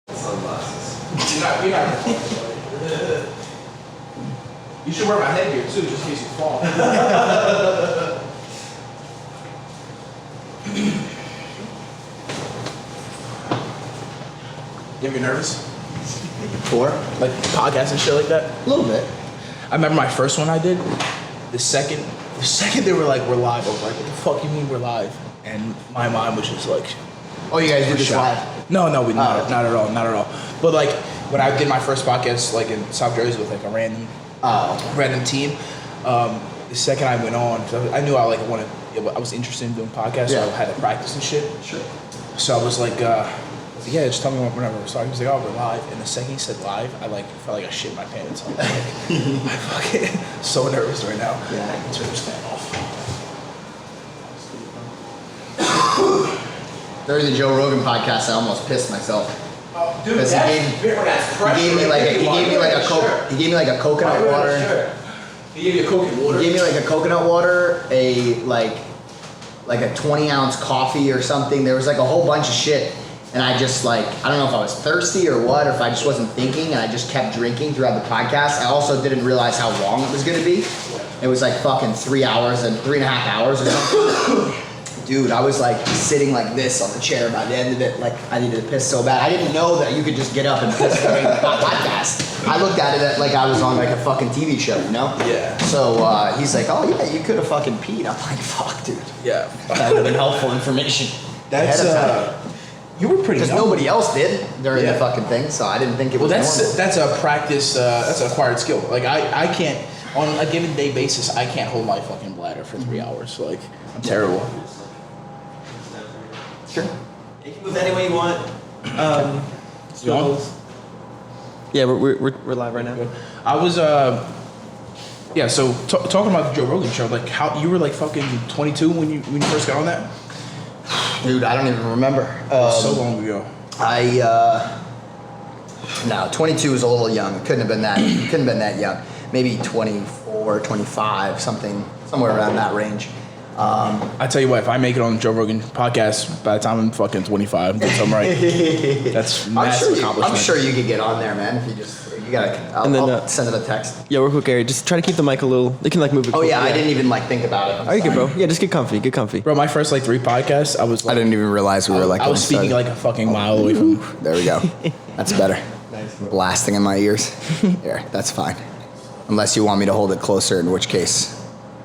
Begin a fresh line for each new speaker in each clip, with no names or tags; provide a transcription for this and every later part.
Sunglasses. You're not You should wear my headgear too, just in case you fall. You ever get nervous?
For?
Like podcasts and shit like that?
A little bit.
I remember my first one I did. The second they were like, we're live, I was like, what the fuck you mean we're live? And my mind was just like,
Oh, you guys did this
shocked.
live?
No, not at all. But like when I did my first podcast, like in South Jersey with like a random team, the second I went on, I knew I was interested in doing podcasts, so I had to practice and shit.
Sure.
So I was like, yeah, just tell me whenever. So he was like, oh, we're live. And the second he said live, I like felt like I shit my pants. I was like, I'm fucking so nervous right now.
Yeah.
I can turn this fan off.
During the Joe Rogan podcast, I almost pissed myself.
Oh, dude,
Because he gave me like a coconut water.
He gave you a Coke and water?
He gave me like a coconut water, like a 20-ounce coffee or something. There was like a whole bunch of shit. And I just like, I don't know if I was thirsty or what, or if I just wasn't thinking, and I just kept drinking throughout the podcast. I also didn't realize how long it was gonna be. It was like fucking 3 hours and 3.5 hours or something. Dude, I was like sitting like this on the chair by the end of it, like I needed to piss so bad. I didn't know that you could just get up and piss during the podcast. I looked at it like I was on like a fucking TV show, you know?
Yeah.
So he's like, oh yeah, you could have fucking peed. I'm like, fuck, dude.
Yeah.
That would have been helpful information.
That's you were pretty.
Because nobody else did during the fucking thing, so I didn't think it was normal.
That's a practice. That's an acquired skill. Like I can't on a given day basis. I can't hold my fucking bladder for 3 hours. Like I'm terrible.
Sure.
You can move any way you want.
You on?
Yeah, we're live right now.
I was yeah. So talking about the Joe Rogan show, like how you were like fucking 22 when you first got on that.
Dude, I don't even remember.
So long ago.
No, 22 was a little young. Couldn't have been that young. Maybe 24, 25, somewhere around that range.
I tell you what, if I make it on the Joe Rogan podcast, by the time I'm fucking 25, I'm doing something right. That's massive accomplishment.
I'm sure you could get on there, man. If you gotta. I'll send it a text.
Yeah, real quick, Gary. Just try to keep the mic a little. You can like move it.
Oh yeah, I didn't even like think about it.
Are you good, bro? Yeah, just get comfy. Get comfy.
Bro, my first like 3 podcasts, I was like,
I didn't even realize we were like.
I was speaking like a fucking mile away from.
There we go. That's better. Nice. Blasting in my ears. There, that's fine. Unless you want me to hold it closer, in which case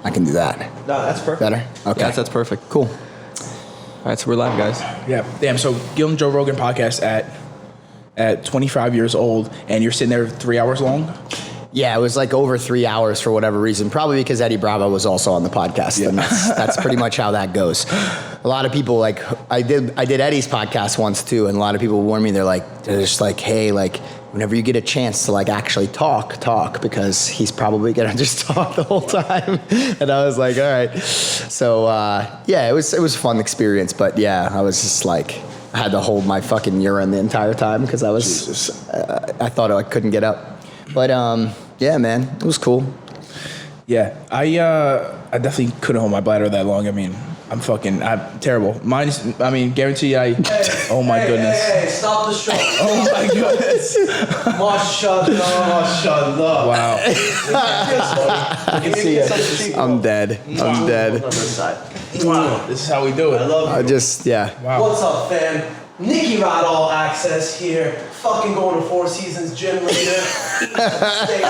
I can do that.
No, that's perfect.
Better? Okay.
Yeah, that's perfect.
Cool.
All right, so we're live, guys.
Yeah, damn. So get on the Joe Rogan podcast at 25 years old, and you're sitting there 3 hours long.
Yeah, it was like over 3 hours for whatever reason. Probably because Eddie Bravo was also on the podcast, and that's pretty much how that goes. A lot of people like I did Eddie's podcast once too, and a lot of people warn me. They're just like, hey, like whenever you get a chance to like actually talk, because he's probably gonna just talk the whole time. And I was like, all right. So yeah, it was a fun experience, but yeah, I was just like. I had to hold my fucking urine the entire time because I thought I couldn't get up. But yeah, man, it was cool.
Yeah, I definitely couldn't hold my bladder that long. I mean, I'm terrible. Guarantee oh my goodness.
Hey, stop the show.
Oh my goodness.
Mashallah.
Wow. I can see it.
I'm dead.
Wow. This is how we do it.
I love you.
Wow.
What's up, fam? Nicky Rod All Access here. Fucking going to Four Seasons gym later. Steak.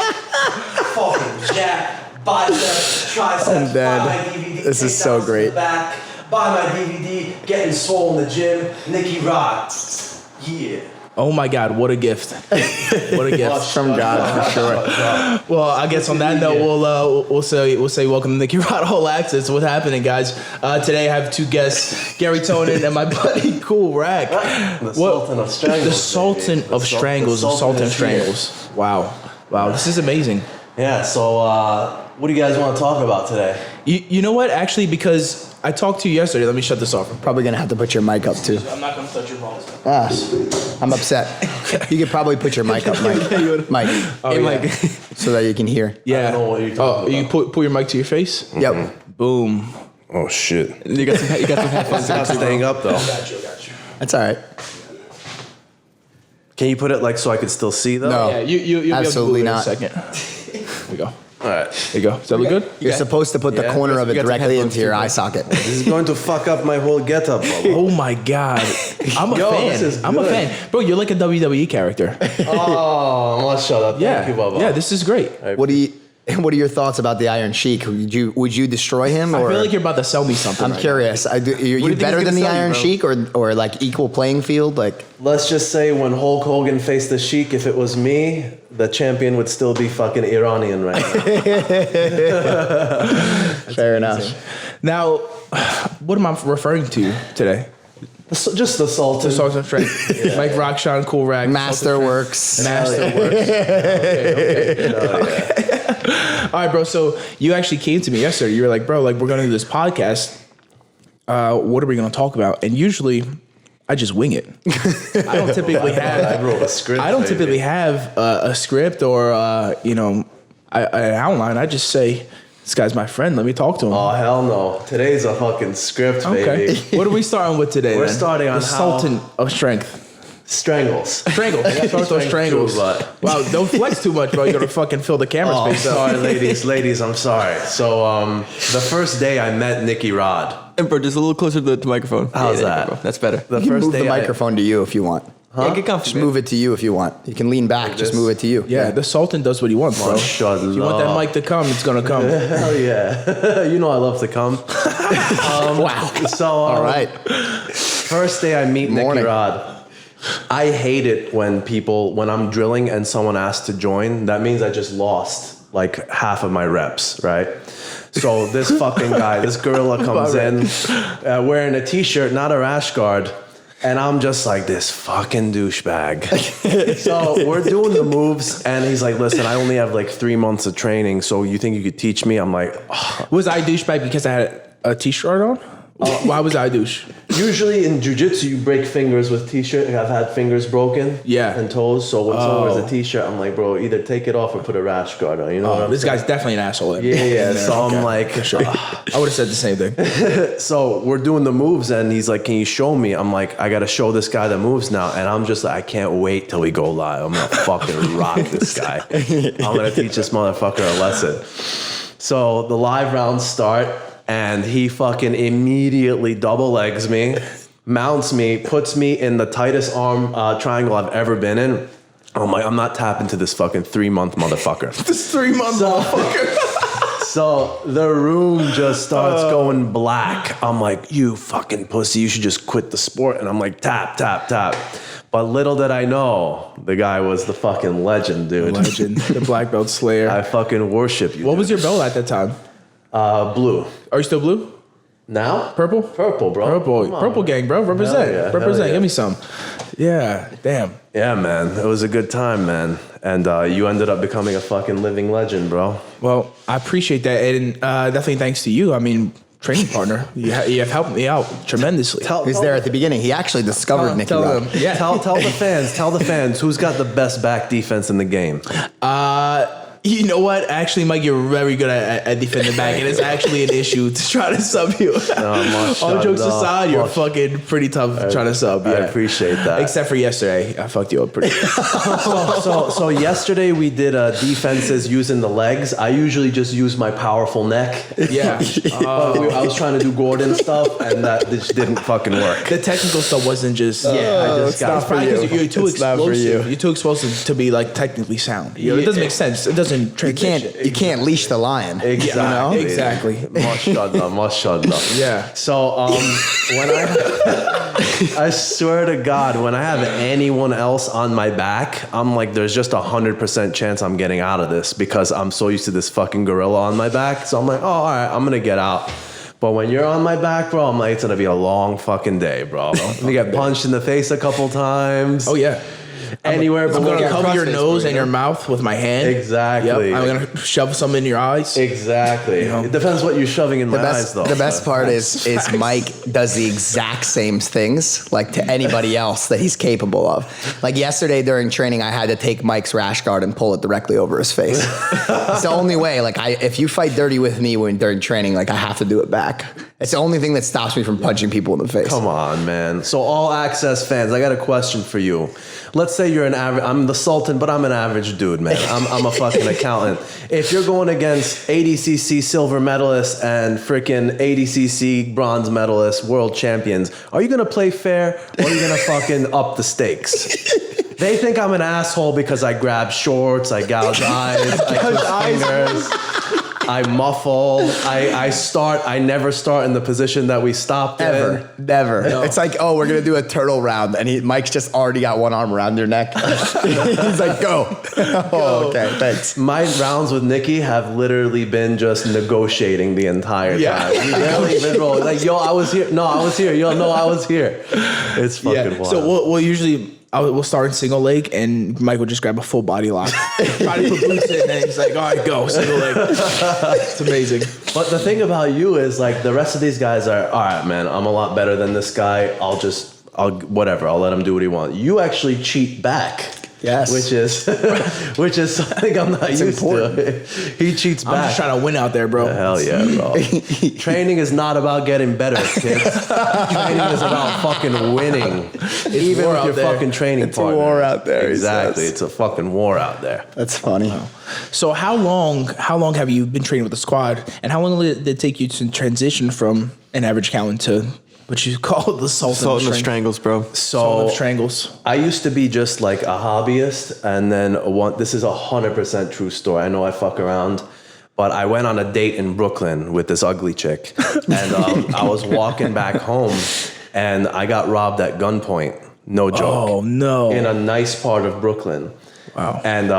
Fucking jack, biceps, triceps.
I'm dead.
Buy my DVD.
This is so great.
Back. Buy my DVD. Getting swole in the gym. Nicky Rod. Yeah.
Oh my God, what a gift. What a gift.
From God, for sure.
Well, I guess on that note, we'll say welcome to Nicky Rod All Access. What's happening, guys? Today I have 2 guests, Garry Tonon and my buddy Cool Rack.
Sultan of Strangles.
The Sultan of Strangles. The Sultan of Strangles. Wow, this is amazing.
Yeah, so what do you guys want to talk about today?
You know what? Actually, because I talked to you yesterday. Let me shut this off.
Probably gonna have to put your mic up too.
I'm not gonna touch your balls.
I'm upset. You could probably put your mic up, Mike.
Oh, yeah.
So that you can hear.
Yeah.
I don't know what you're talking
you pull your mic to your face.
Yep.
Boom.
Oh shit!
You got some headphones.
It's not staying up though.
Got you.
That's all right.
Can you put it like so I could still see though?
No.
Yeah, you'll
Absolutely
be able
not.
to Google it in a second. There we go.
All right.
There you go. Does that look good?
You're supposed to put the
Yeah.
corner of it
You got some
directly
headphones
into your
too,
eye
bro.
socket.
This is going to fuck up my whole getup.
Oh my God. I'm a
Yo,
fan.
this is
I'm a
good.
fan. Bro, you're like a WWE character.
Oh, well, shut up.
Yeah.
Thank you, Bubba.
Yeah, this is great.
What are your thoughts about the Iron Sheik? Would you destroy him?
I
Or
feel like you're about to sell me something.
I'm
right
curious. Are
do
you
you think
better
he's
than the
gonna sell you,
Iron
bro?
Sheik or like equal playing field? Like
Let's just say when Hulk Hogan faced the Sheik, if it was me, the champion would still be fucking Iranian right now.
fair enough.
Now, what am I referring to today?
Just the Sultan.
The Sultan of Strangles. Mike Rockshine, Cool Rag.
Masterworks.
Masterworks. All right, bro. So you actually came to me yesterday. You were like, bro, like we're gonna do this podcast. What are we gonna talk about? And usually, I just wing it. I don't typically
I
have.
wrote a script.
I don't
baby.
typically have a script or an outline. I just say, this guy's my friend. Let me talk to him.
Oh, hell no. Today's a fucking script,
Okay.
baby.
What are we starting with today?
We're
then?
starting on
the
how-
Sultan of Strength.
Strangles.
Strangle. Let's start with those strangles.
But
Wow, don't flex too much, bro. You're gonna fucking fill the camera
oh,
space up.
sorry, ladies. I'm sorry. So, the first day I met Nicky Rod.
And bro, just a little closer to the microphone.
How's
there you
that?
go, bro. That's better.
The
You can
first
move
day
the microphone to you if you want.
Yeah, get comfy.
Just
man.
move it to you if you want. You can lean back. Just
this?
move it to you.
Yeah, the Sultan does what he wants, bro. If you want that mic to come, it's gonna come.
Hell yeah. You know I love to come.
Wow.
So,
All right.
first day I meet
Morning.
Nicky Rod. I hate it when I'm drilling and someone asks to join. That means I just lost like half of my reps, right? So this fucking guy, this gorilla comes in wearing a t-shirt, not a rash guard. And I'm just like, this fucking douchebag. So we're doing the moves and he's like, listen, I only have like 3 months of training. So you think you could teach me? I'm like, oh.
Was I douchebag because I had a t-shirt on? Why was I douche?
Usually in jiu-jitsu, you break fingers with t-shirt. I've had fingers broken and toes. So when someone wears a t-shirt, I'm like, bro, either take it off or put a rash guard on. You know what I'm
This
saying?
guy's definitely an asshole.
Yeah. So I'm like,
I would have said the same thing.
so we're doing the moves and he's like, can you show me? I'm like, I got to show this guy the moves now. And I'm just like, I can't wait till we go live. I'm going to fucking rock this guy. I'm going to teach this motherfucker a lesson. So the live rounds start. And he fucking immediately double legs me, mounts me, puts me in the tightest arm triangle I've ever been in. I'm like, I'm not tapping to this fucking 3-month motherfucker.
This 3 month motherfucker.
So the room just starts going black. I'm like, you fucking pussy, you should just quit the sport. And I'm like, tap, tap, tap. But little did I know, the guy was the fucking legend, dude.
Legend, the black belt slayer.
I fucking worship you.
What was your belt at that time?
Blue.
Are you still blue?
Now?
Purple?
Purple, bro.
Purple.
Come on.
Purple gang, bro. Represent.
Hell yeah, hell
Represent.
yeah.
Give me some. Yeah. Damn.
Yeah, man. It was a good time, man. And you ended up becoming a fucking living legend, bro.
Well, I appreciate that. And definitely thanks to you. I mean, training partner. You have helped me out tremendously.
He's there at the beginning. He actually discovered Nicky
Tell
Rod.
them. Yeah.
Tell the fans who's got the best back defense in the game.
You know what? Actually, Mike, you're very good at defending back, and it's actually an issue to try to sub you. All jokes aside, you're fucking pretty tough trying to sub. Yeah.
I appreciate that.
Except for yesterday, I fucked you up pretty good.
So yesterday we did defenses using the legs. I usually just use my powerful neck.
Yeah.
But I was trying to do Gordon stuff, and that just didn't fucking work.
The technical stuff wasn't just.
I just got
not for
Probably
you.
'cause you're too
It's not for you.
explosive. You're too explosive to be like technically sound. You know, it doesn't make sense. It doesn't
You
transition.
can't leash the lion.
Exactly.
Exactly.
Mashallah.
Yeah.
So when I swear to God, when I have anyone else on my back, I'm like, there's just 100% chance I'm getting out of this because I'm so used to this fucking gorilla on my back. So I'm like, oh, all right, I'm gonna get out. But when you're on my back, bro, I'm like, it's gonna be a long fucking day, bro. I'm gonna get punched in the face a couple times.
Oh yeah.
Anywhere
I'm
below
gonna cover your
crossface,
nose
bro,
and your mouth with my hand.
Exactly.
Yep. I'm gonna shove some in your eyes.
Exactly. It depends what you're shoving in my eyes, though.
The best part is Mike does the exact same things like to anybody else that he's capable of. Like yesterday during training, I had to take Mike's rash guard and pull it directly over his face. It's the only way. Like if you fight dirty with me during training, like I have to do it back. It's the only thing that stops me from punching people in the face.
Come on, man. So all access fans, I got a question for you. Let's say you're an average, I'm the Sultan, but I'm an average dude, man. I'm a fucking accountant. If you're going against ADCC silver medalists and freaking ADCC bronze medalists, world champions, are you going to play fair or are you going to fucking up the stakes? They think I'm an asshole because I grab shorts, I gouge eyes, I twist fingers. I muffle. I never start in the position that we stopped in.
Never. No. It's like, oh, we're gonna do a turtle round, and Mike's just already got one arm around your neck. He's like, go. Oh, okay, thanks.
My rounds with Nicky have literally been just negotiating the entire time. We barely been rolling. Like, yo, I was here. No, I was here. Yo, no, I was here. It's fucking wild.
So we'll usually. We'll start in single leg, and Mike will just grab a full body lock. Try to put boots in, and he's like, all right, go, single leg. It's amazing.
But the thing about you is, like, the rest of these guys are, all right, man, I'm a lot better than this guy. I'll let him do what he wants. You actually cheat back.
Yes.
Which is something I'm not used to. He cheats back.
I'm just trying to win out there, bro.
Hell yeah, bro. Training is not about getting better, kids. Training is about fucking winning. Even with your fucking training partner.
It's a war out there.
Exactly. It's a fucking war out there.
That's funny. Wow.
So how long have you been training with the squad? And how long did it take you to transition from an average accountant to what you call the Sultan
of Strangles, bro.
Sultan of Strangles.
I used to be just like a hobbyist, and then this is 100% true story. I know I fuck around, but I went on a date in Brookyln with this ugly chick, and I was walking back home, and I got robbed at gunpoint. No joke.
Oh no!
In a nice part of Brookyln.
Wow.
And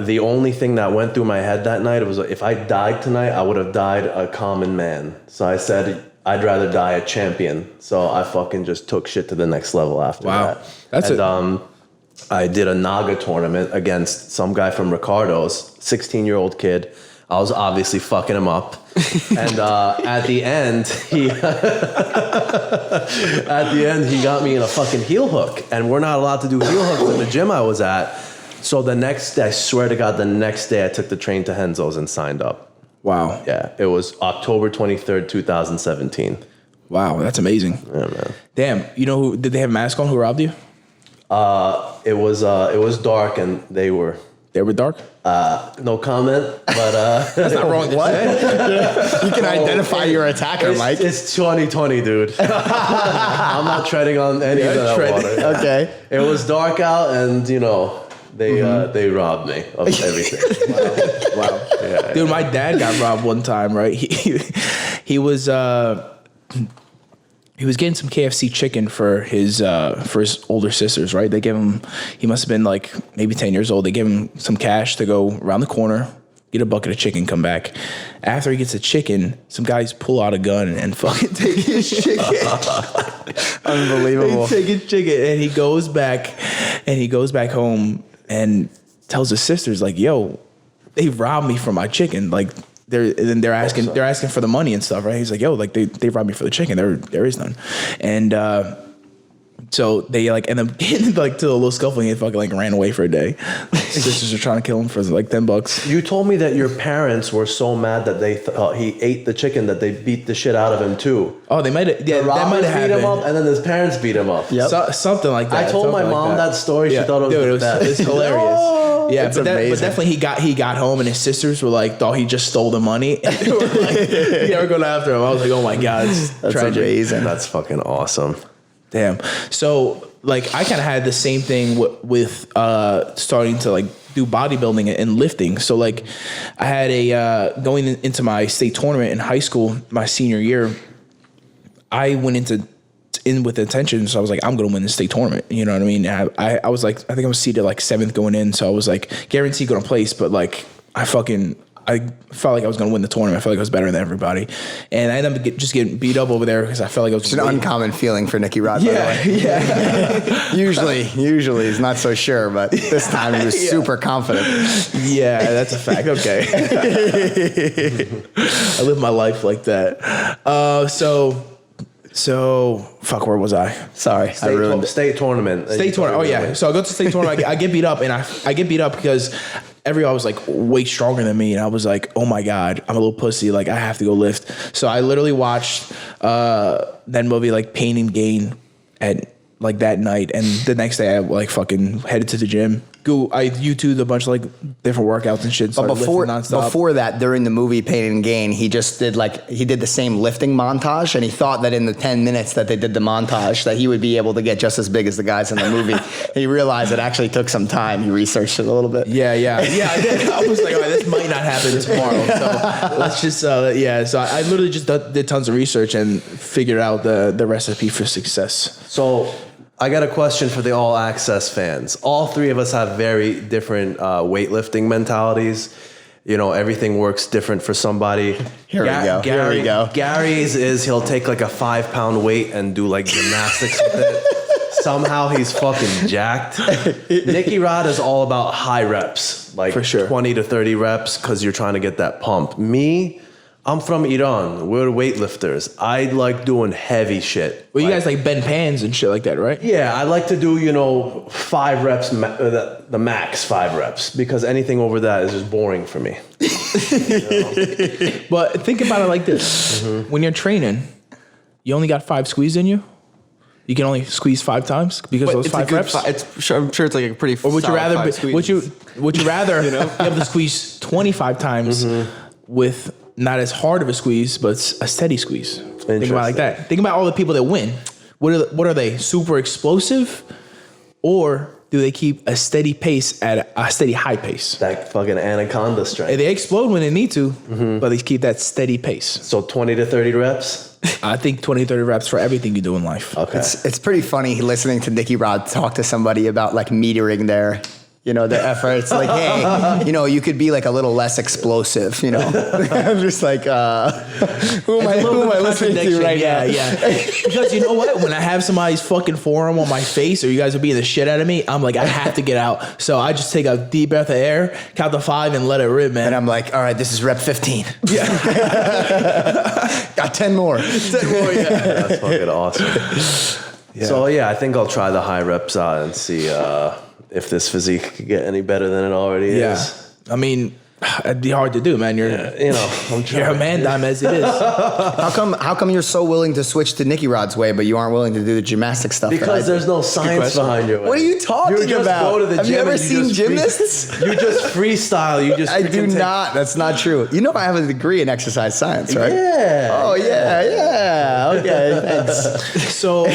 the only thing that went through my head that night was, if I died tonight, I would have died a common man. So I said, I'd rather die a champion. So I fucking just took shit to the next level after that.
That's it.
I did a Naga tournament against some guy from Ricardo's, 16-year-old kid. I was obviously fucking him up. And at the end, he got me in a fucking heel hook. And we're not allowed to do heel hooks in the gym I was at. So the next day, I swear to God, the next day I took the train to Henzo's and signed up. Wow. Yeah, it was October 23rd, 2017.
Wow, that's amazing.
Yeah, man.
Damn, did they have a mask on who robbed you?
It was dark and they were
dark?
No comment, but
that's not wrong. What?
You can identify your attacker, Mike.
It's 2020, dude. I'm not treading on any of that water.
Okay.
It was dark out, and they robbed me of everything.
Wow. Yeah, dude, my dad got robbed one time, right? He was getting some KFC chicken for his older sisters, right? They gave him, he must have been like maybe 10 years old. They gave him some cash to go around the corner, get a bucket of chicken, come back. After he gets the chicken, some guys pull out a gun and fucking take his chicken.
Unbelievable.
They take his chicken, and he goes back home and tells his sisters, like, yo, they robbed me for my chicken. Like, they're asking for the money and stuff, right? He's like, yo, like they robbed me for the chicken. There is none. And so they like end up getting like to a little scuffle, and he fucking like ran away for a day. Sisters are trying to kill him for like $10.
You told me that your parents were so mad that they he ate the chicken that they beat the shit out of him too.
Oh, they might have. Yeah, that might have happened.
Beat him up, and then his parents beat him up.
Yep. Something like that.
I told my mom that story. She thought it was the best.
It's hilarious. Yeah, but definitely he got home, and his sisters were like, thought he just stole the money. And they were like, they were going after him. I was like, oh my God, that's tragic.
Amazing. That's fucking awesome.
Damn. So like I kind of had the same thing with starting to like do bodybuilding and lifting. So like I had going into my state tournament in high school, my senior year, I went in with intention. So I was like, I'm going to win the state tournament. You know what I mean? I was like, I think I was seeded like 7th going in. So I was like guaranteed going to place, but like I felt like I was going to win the tournament. I felt like I was better than everybody. And I ended up just getting beat up over there because I felt like I was
just an uncommon feeling for Nicky Rod, by the way. Yeah. usually he's not so sure, but this time he was super confident.
Yeah, that's a fact. Okay. I live my life like that. So fuck, where was I? Sorry.
I ruined it. State tournament.
State tournament. Oh yeah. So I go to state tournament. I get beat up, and I get beat up because everyone was like way stronger than me, and I was like, oh my god, I'm a little pussy. Like I have to go lift. So I literally watched that movie like Pain and Gain at like that night, and the next day I like fucking headed to the gym. I YouTubed a bunch of like different workouts and shit.
But before that, during the movie Pain and Gain, he just did the same lifting montage, and he thought that in the 10 minutes that they did the montage that he would be able to get just as big as the guys in the movie. He realized it actually took some time. He researched it a little bit.
Yeah, I did. I was like, all right, this might not happen tomorrow, so let's just So I literally just did tons of research and figured out the recipe for success.
So I got a question for the All Access fans. All three of us have very different weightlifting mentalities. You know, everything works different for somebody.
Here we go.
Gary's is he'll take like a 5-pound weight and do like gymnastics with it. Somehow he's fucking jacked. Nicky Rod is all about high reps, like
for sure.
20 to 30 reps because you're trying to get that pump. Me, I'm from Iran. We're weightlifters. I like doing heavy shit.
Well, you guys like bend pans and shit like that, right?
Yeah, I like to do, 5 reps, the max 5 reps, because anything over that is just boring for me.
But think about it like this. Mm-hmm. When you're training, you only got 5 squeeze in you. You can only squeeze 5 times because of those 5 reps.
I'm sure it's like a pretty.
Or would you rather? Would you rather be able to squeeze 25 times with not as hard of a squeeze, but a steady squeeze? Think about it like that. Think about all the people that win. What are they? Super explosive, or do they keep a steady pace at a steady high pace?
That fucking anaconda strength.
They explode when they need to, but they keep that steady pace.
So 20 to 30 reps?
I think 20, 30 reps for everything you do in life.
Okay.
It's pretty funny listening to Nicky Rod talk to somebody about like metering their efforts. Like, hey, you could be like a little less explosive, I'm just like, who am I listening to right now?
Yeah. Because you know what? When I have somebody's fucking forearm on my face, or you guys are beating the shit out of me, I'm like, I have to get out. So I just take a deep breath of air, count to 5, and let it rip, man.
And I'm like, all right, this is rep 15.
Yeah.
Got 10 more. 10 more, yeah.
That's fucking awesome. Yeah. So, I think I'll try the high reps out and see if this physique could get any better than it already is.
I mean, it'd be hard to do, man. You're a man dime as it is.
How come you're so willing to switch to Nicky Rod's way, but you aren't willing to do the gymnastic stuff?
Because there's no science behind your way.
What are you talking about?
Go to the
Have
gym
you ever seen gymnasts?
You just freestyle.
I do not. That's not true. I have a degree in exercise science, right?
Yeah.
Oh yeah. Okay, thanks.
So,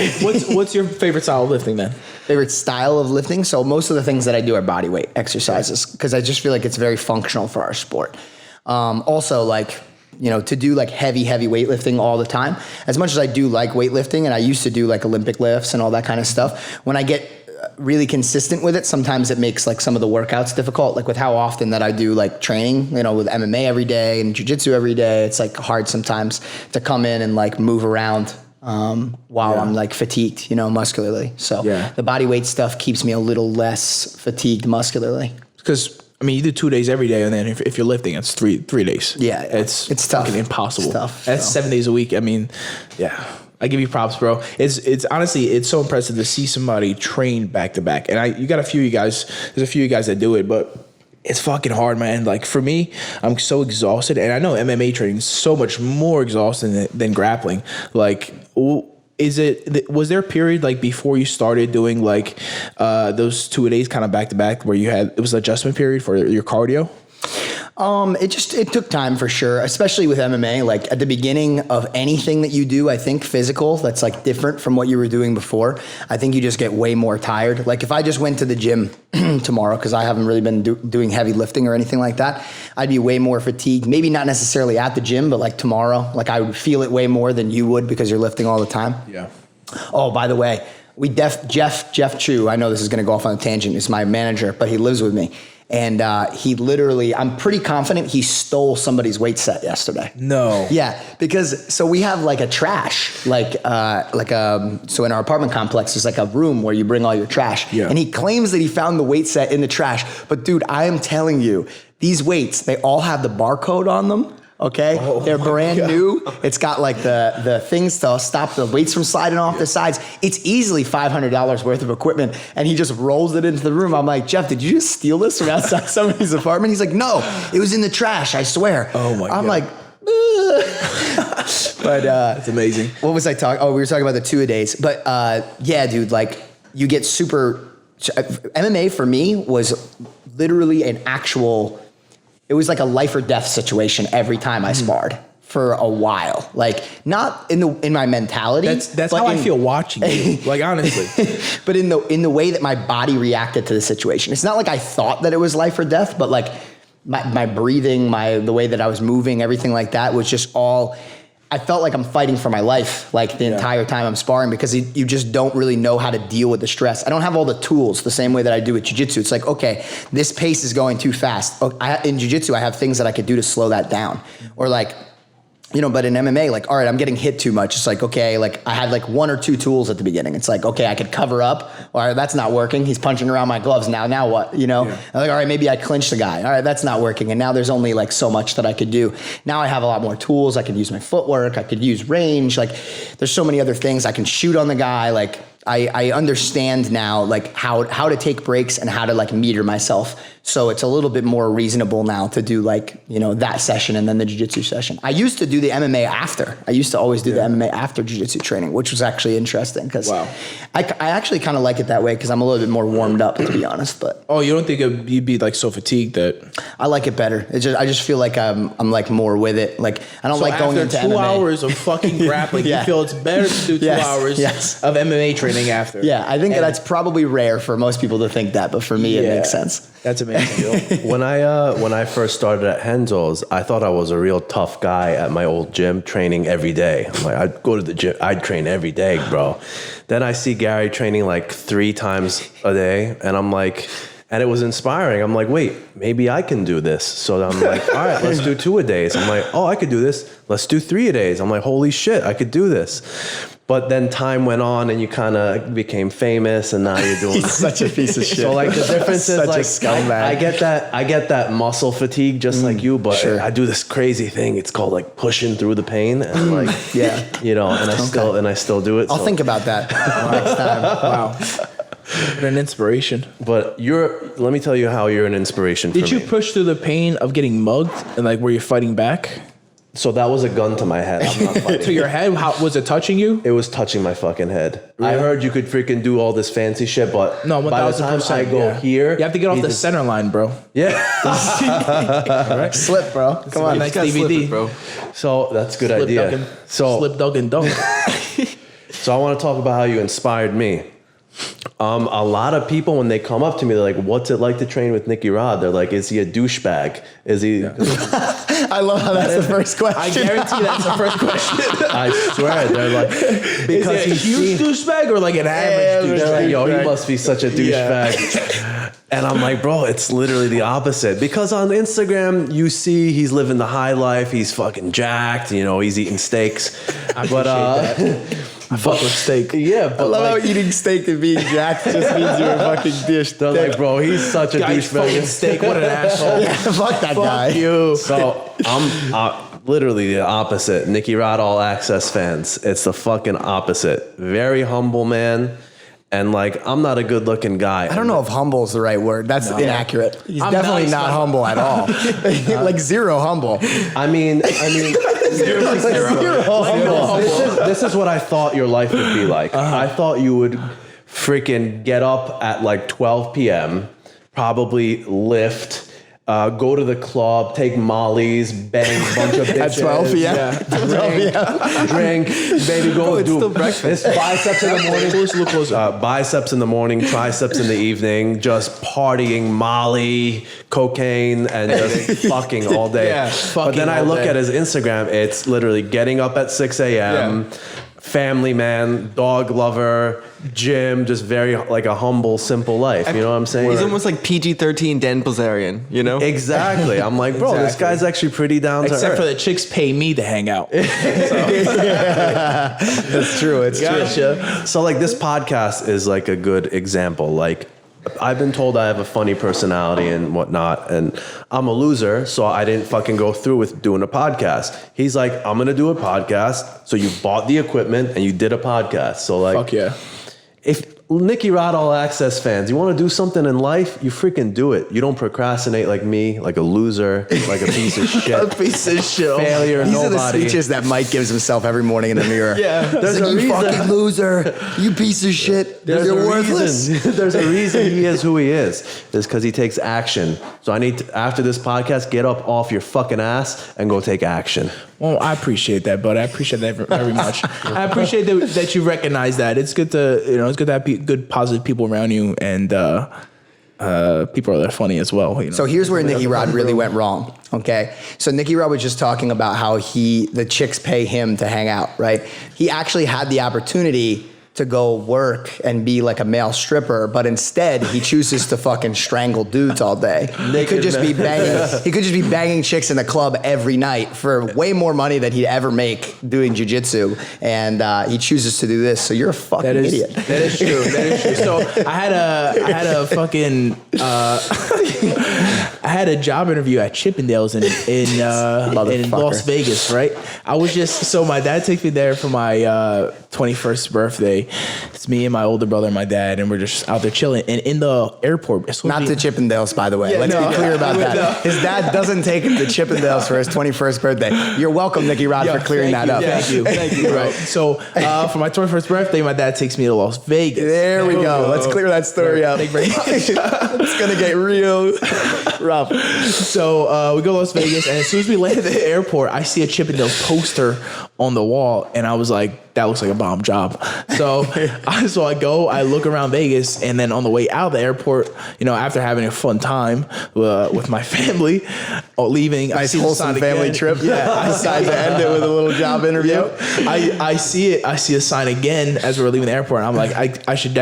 what's your favorite style of lifting then?
Favorite style of lifting? So most of the things that I do are body weight exercises because I just feel like it's very functional for our sport. Also, to do like heavy weightlifting all the time, as much as I do like weightlifting and I used to do like Olympic lifts and all that kind of stuff, when I get really consistent with it, sometimes it makes like some of the workouts difficult, like with how often that I do like training, with MMA every day and jiu-jitsu every day. It's like hard sometimes to come in and like move around while I'm like fatigued, muscularly. So the body weight stuff keeps me a little less fatigued muscularly.
Because you do 2 days every day, and then if you're lifting, it's three days.
Yeah,
it's
tough.
Fucking impossible.
It's tough.
That's 7 days a week. I give you props, bro. It's honestly, it's so impressive to see somebody train back to back. And you got a few of you guys. There's a few of you guys that do it, but it's fucking hard, man. Like for me, I'm so exhausted, and I know MMA training is so much more exhausting than grappling. Like, was there a period like before you started doing like those 2 days kind of back to back where it was an adjustment period for your cardio?
It took time for sure, especially with MMA. Like at the beginning of anything that you do, I think physical, that's like different from what you were doing before. I think you just get way more tired. Like if I just went to the gym tomorrow, because I haven't really been doing heavy lifting or anything like that, I'd be way more fatigued. Maybe not necessarily at the gym, but like tomorrow, like I would feel it way more than you would because you're lifting all the time.
Yeah.
Oh, by the way, Jeff Chu, I know this is going to go off on a tangent, is my manager, but he lives with me. And he literally, I'm pretty confident he stole somebody's weight set yesterday.
No.
Yeah, so we have like a trash, so in our apartment complex, there's like a room where you bring all your trash.
Yeah.
And he claims that he found the weight set in the trash. But dude, I am telling you, these weights, they all have the barcode on them. Okay, they're brand new. It's got like the things to stop the weights from sliding off the sides. It's easily $500 worth of equipment, and he just rolls it into the room. I'm like, Jeff, did you just steal this from outside somebody's apartment? He's like, no, it was in the trash, I swear.
Oh my God.
I'm like, but
it's amazing.
What was I talking? Oh, we were talking about the 2-a-days. But yeah, dude, like you get super. MMA for me was literally an actual. It was like a life or death situation every time I sparred for a while. Like not in my mentality.
That's how I feel watching you. Like honestly,
but in the way that my body reacted to the situation. It's not like I thought that it was life or death, but like my breathing, the way that I was moving, everything like that was just all. I felt like I'm fighting for my life like the entire time I'm sparring because you just don't really know how to deal with the stress. I don't have all the tools the same way that I do with jiu-jitsu. It's like, okay, this pace is going too fast. In jiu-jitsu, I have things that I could do to slow that down. Or like, but in MMA, like, all right, I'm getting hit too much. It's like, okay, like I had like 1 or 2 tools at the beginning. It's like, okay, I could cover up. All right, that's not working. He's punching around my gloves. Now what? I'm like, all right, maybe I clinch the guy. All right, that's not working. And now there's only like so much that I could do. Now I have a lot more tools. I could use my footwork. I could use range. Like there's so many other things. I can shoot on the guy. Like I understand now like how to take breaks and how to like meter myself. So it's a little bit more reasonable now to do like, that session and then the jiu-jitsu session. I used to do the MMA after. I used to always do the MMA after jiu-jitsu training, which was actually interesting because I actually kind of like it that way because I'm a little bit more warmed up, to be honest. But
you don't think you'd be like so fatigued that?
I like it better. I just feel like I'm like more with it. Like I don't like going into MMA.
After 2 hours of fucking grappling, you feel it's better to do 2 hours of MMA training after.
Yeah, I think that's probably rare for most people to think that, but for me, it makes sense.
That's amazing.
When I first started at Henzo's, I thought I was a real tough guy at my old gym, training every day. I'm like, I'd go to the gym, I'd train every day, bro. Then I see Garry training like 3 times a day, and I'm like, and it was inspiring. I'm like, wait, maybe I can do this. So I'm like, all right, let's do 2-a-days. I'm like, oh, I could do this. Let's do 3-a-days. I'm like, holy shit, I could do this. But then time went on and you kind of became famous and now you're doing
He's such a piece of shit.
So like the difference is like
I
get that muscle fatigue just like you, but I do this crazy thing. It's called like pushing through the pain and like and I still do it.
I'll think about that next time.
Wow. What an inspiration.
But let me tell you how you're an inspiration for me.
Did you push through the pain of getting mugged and like were you fighting back?
So that was a gun to my head. I'm not fighting.
To your head? How was it touching you?
It was touching my fucking head. Really? I heard you could freaking do all this fancy shit, but
no,
by the time I go here,
you have to get off the center line, bro.
Yeah.
Right? Slip, bro. Come on,
nice DVD,
bro.
So that's a good idea.
Slip, dug, and dunk.
So I want to talk about how you inspired me. A lot of people, when they come up to me, they're like, what's it like to train with Nicky Rod? They're like, is he a douchebag? Is he?
I love how that's the first question.
I guarantee that's the first question.
I swear. They're like, because
is it a huge douchebag or like an average douchebag?
They're like, yo, he must be such a douchebag. And I'm like, bro, it's literally the opposite. Because on Instagram, you see he's living the high life. He's fucking jacked. He's eating steaks.
I fuck with steak.
Yeah, but
I love how eating steak and being jacked just means you're a fucking dish.
They're like, bro, he's such a douchebag.
Steak, what an asshole.
Yeah, fuck that guy.
You.
So I'm literally the opposite. Nicky Rod All Access fans. It's the fucking opposite. Very humble man. And like, I'm not a good looking guy.
I don't know if humble is the right word. That's inaccurate. He's definitely not humble at all. Like zero humble.
I mean, zero humble. This is what I thought your life would be like. I thought you would freaking get up at like 12 p.m., probably lift, go to the club, take mollies, bang a bunch of bitches.
At 12 p.m.?
Drink, baby, go do
still breakfast.
biceps in the morning. Biceps in the morning, triceps in the evening, just partying, Molly, cocaine, and just fucking all day. But then I look at his Instagram, it's literally getting up at 6 a.m., family man, dog lover, gym, just very like a humble, simple life. You know what I'm saying?
He's almost like PG-13 Dan Bilzerian,
Exactly. I'm like, bro, this guy's actually pretty down to earth.
Except for the chicks pay me to hang out.
That's true. It's true.
So like this podcast is like a good example. Like I've been told I have a funny personality and whatnot, and I'm a loser, so I didn't fucking go through with doing a podcast. He's like, I'm gonna do a podcast. So you bought the equipment and you did a podcast. So like,
Fuck yeah.
if Nicky Rod All Access fans, you want to do something in life, you freaking do it. You don't procrastinate like me, like a loser, like a piece of shit.
A piece of shit.
Failure,
These are the
nobody.
speeches that Mike gives himself every morning in the mirror.
Yeah.
There's a
you
reason.
fucking loser. You piece of shit.
There's
You're
a
worthless.
reason. There's a reason he is who he is. It's because he takes action. So I need to, after this podcast, get up off your fucking ass and go take action.
Well, I appreciate that, bud. I appreciate that very much. I appreciate that you recognize that. It's good to it's good to have good, positive people around you, and people that are funny as well.
So here's where Nicky Rod really went wrong. Okay, so Nicky Rod was just talking about how the chicks pay him to hang out, right? He actually had the opportunity to go work and be like a male stripper, but instead he chooses to fucking strangle dudes all day. He could just be banging chicks in the club every night for way more money than he'd ever make doing jiu-jitsu, and he chooses to do this. So you're a fucking idiot.
That is true. That is true. So I had a fucking I had a job interview at Chippendales in Las Vegas, right? I was so my dad takes me there for my 21st birthday. It's me and my older brother and my dad, and we're just out there chilling. And in the airport,
Not to Chippendales, by the way. Let's be clear about that. His dad doesn't take him to Chippendales for his 21st birthday. You're welcome, Nicky Rod, for clearing that up.
Thank you. Right. So for my 21st birthday, my dad takes me to Las Vegas.
There we go. Let's clear that story up. It's gonna get real rough.
So we go to Las Vegas, and as soon as we land at the airport, I see a Chippendales poster on the wall, and I was like, that looks like a bomb job. So I go, I look around Vegas, and then on the way out of the airport, after having a fun time with my family, leaving, I see
wholesome family trip.
Yeah,
I decided to end it with a little job interview.
Yep. I see it. I see a sign again as we're leaving the airport. And I'm like, I should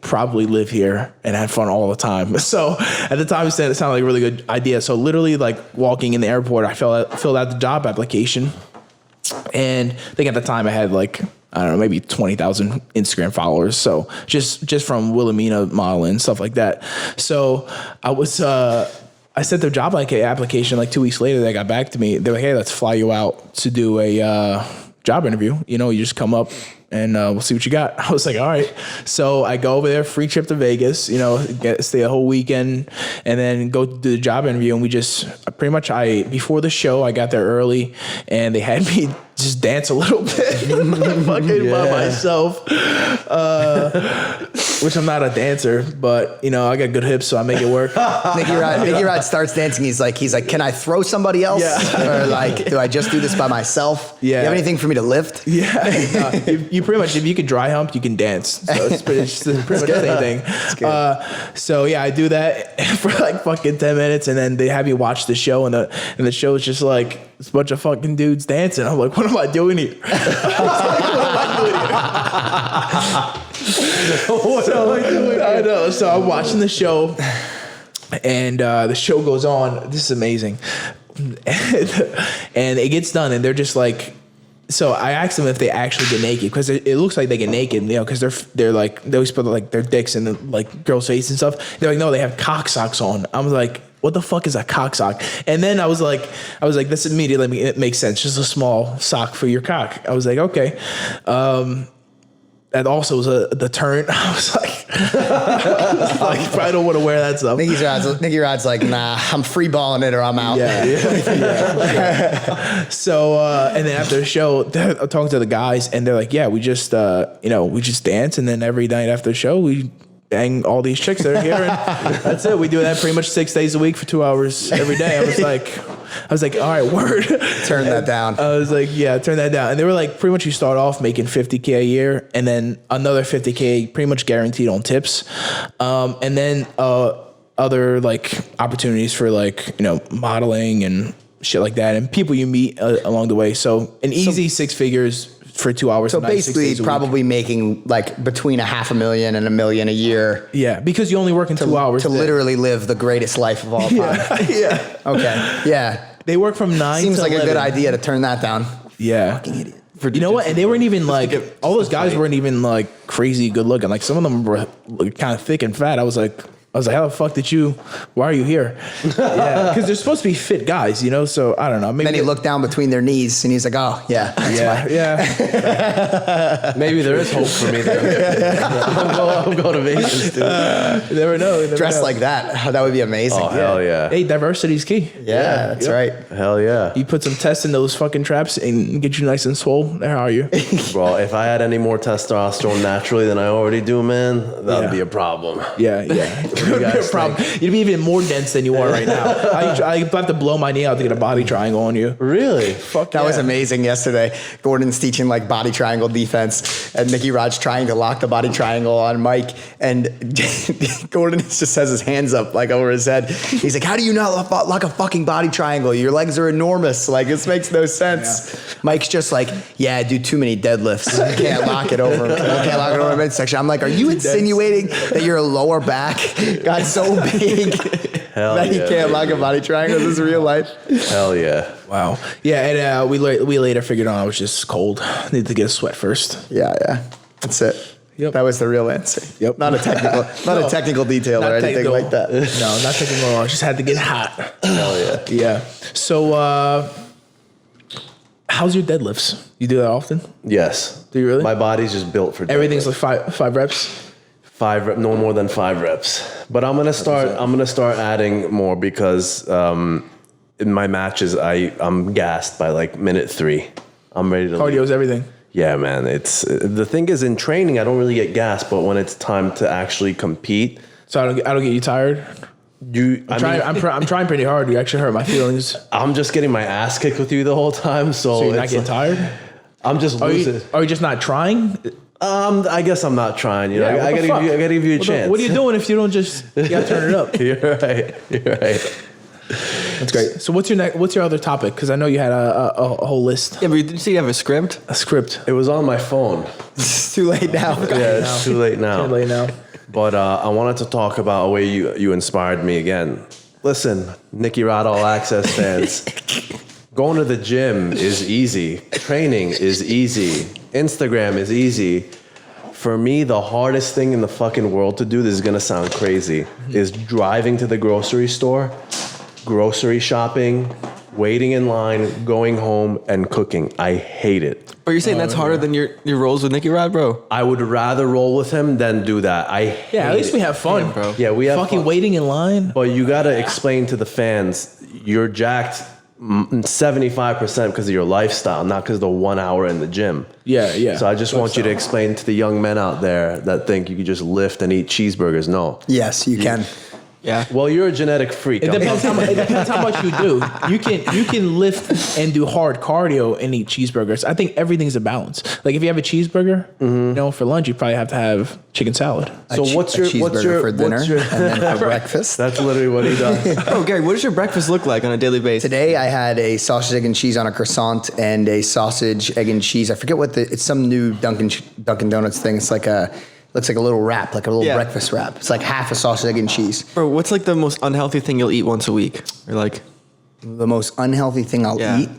probably live here and have fun all the time. So at the time, it sounded like a really good idea. So literally, like walking in the airport, I filled out the job application. And I think at the time I had maybe 20,000 Instagram followers. So just from Wilhelmina modeling and stuff like that. So I sent the job application 2 weeks later. They got back to me. They're like, hey, let's fly you out to do a job interview. You just come up and we'll see what you got. I was like, all right. So I go over there, free trip to Vegas, stay a whole weekend, and then go do the job interview. And we just before the show, I got there early, and they had me just dance a little bit by myself, which I'm not a dancer, but I got good hips, so I make it work.
Nicky Rod starts dancing. He's like, can I throw somebody else?
Yeah.
Or do I just do this by myself?
Yeah.
Do you have anything for me to lift?
Yeah. You pretty much, if you could dry hump, you can dance. So it's pretty much the same thing. So yeah, I do that for fucking 10 minutes, and then they have you watch the show, and the show is just like this bunch of fucking dudes dancing. I'm like, what am I doing here? I know. So I'm watching the show, and the show goes on. This is amazing. And it gets done, and they're just like, so I asked them if they actually get naked, because it looks like they get naked, because they're like, they always put their dicks in the girls' face and stuff. They're like, no, they have cock socks on. I was like, what the fuck is a cock sock? And then I was like, this immediately, it makes sense. Just a small sock for your cock. I was like, okay. That also was the turn. I was like, probably don't want to wear that stuff.
Nicky Rod's like, nah, I'm free balling it or I'm out.
Yeah. So, and then after the show, I'm talking to the guys, and they're like, yeah, we just dance, and then every night after the show, we bang all these chicks that are here, and that's it. We do that pretty much 6 days a week for 2 hours every day. I was like, all right, word.
Turn that down.
I was like, yeah, turn that down. And they were like, pretty much you start off making $50K a year, and then another $50K pretty much guaranteed on tips. And then other opportunities for modeling and shit like that, and people you meet along the way. So an easy 6 figures for 2 hours.
So
a night,
basically probably making between $500,000 and $1 million a year.
Yeah, because you only work in 2 hours.
To literally live the greatest life of all time.
Yeah.
Okay. Yeah.
They work from 9
Seems
to
like
11.
a good idea to turn that down.
Yeah.
Fucking idiot.
You know what? And they weren't even like, all those guys weren't even like crazy good looking. Like some of them were kind of thick and fat. I was like, how the fuck why are you here? Yeah, because they're supposed to be fit guys, you know? So I don't know. Maybe
Then he looked down between their knees and he's like, oh, yeah. That's
yeah.
Maybe there is hope for me there. I'm going to Vegas, dude.
You never know.
Dressed like that. That would be amazing.
Oh, hell yeah.
Hey, diversity's key.
Yeah, that's right.
Hell yeah.
You put some tests in those fucking traps and get you nice and swole. There are you.
Bro, if I had any more testosterone naturally than I already do, man, that would be a problem.
Yeah. Would be a problem. You'd be even more dense than you are right now. I have to blow my knee out to get a body triangle on you.
Really?
Fuck
That was amazing yesterday. Gordon's teaching like body triangle defense, and Nicky Rod's trying to lock the body triangle on Mike, and Gordon just has his hands up like over his head. He's like, "How do you not lock a fucking body triangle? Your legs are enormous. Like this makes no sense." Yeah. Mike's just like, "Yeah, I do too many deadlifts. I can't lock it over. I can't lock it over midsection." I'm like, "Are you insinuating that your lower back got so big that you can't lock a body triangle? This is real life."
Hell yeah.
Wow. Yeah, and we later figured out I was just cold. Need to get a sweat first.
Yeah. That's it.
Yep.
That was the real answer.
Yep.
Not a technical detail or anything
technical.
like that.
No, not technical. I just had to get hot.
Hell yeah.
Yeah. So, how's your deadlifts? You do that often?
Yes.
Do you really?
My body's just built for deadlift.
Everything's like five reps?
No more than 5 reps. But I'm gonna start adding more because in my matches I'm gassed by like minute 3. I'm ready to
Cardio is everything.
Yeah, man. It's the thing is in training I don't really get gassed, but when it's time to actually compete,
So I don't get you tired. I'm trying pretty hard. You actually hurt my feelings.
I'm just getting my ass kicked with you the whole time. So
you're not getting tired.
I'm just losing.
Are you just not trying?
I guess I'm not trying. You know, I gotta give you a chance.
What are you doing if you don't just? You gotta turn it up.
You're right.
That's great. So what's your other topic? Because I know you had a whole list.
Yeah, but did you say you have a script?
A script.
It was on my phone.
It's too late now.
Yeah, it's too late now.
Too late now.
But I wanted to talk about a way you inspired me again. Listen, Nicky Rod All Access fans, going to the gym is easy. Training is easy. Instagram is easy. For me, the hardest thing in the fucking world to do, this is gonna sound crazy, is driving to the grocery store, grocery shopping, waiting in line, going home, and cooking. I hate it.
But you're saying that's harder than your rolls with Nicky Rod, bro?
I would rather roll with him than do that.
At least we have fun, bro.
Yeah, we have
fucking
fun.
waiting in line.
But you gotta explain to the fans, you're jacked 75% because of your lifestyle, not because of the 1 hour in the gym.
Yeah.
So I just want you to explain to the young men out there that think you can just lift and eat cheeseburgers. No.
Yes, you can.
Yeah.
Well, you're a genetic freak.
It depends how much you do. You can lift and do hard cardio and eat cheeseburgers. I think everything's a balance. Like if you have a cheeseburger, for lunch you probably have to have chicken salad.
So what's your
for dinner and then for breakfast?
That's literally what he does.
Oh, Gary, what does your breakfast look like on a daily basis?
Today I had a sausage, egg, and cheese on a croissant and a sausage, egg, and cheese. I forget it's some new Dunkin' Donuts thing. It's like looks like a little wrap, like a little breakfast wrap. It's like half a sausage, egg, and cheese.
Bro, what's like the most unhealthy thing you'll eat once a week? Or like
the most unhealthy thing I'll eat?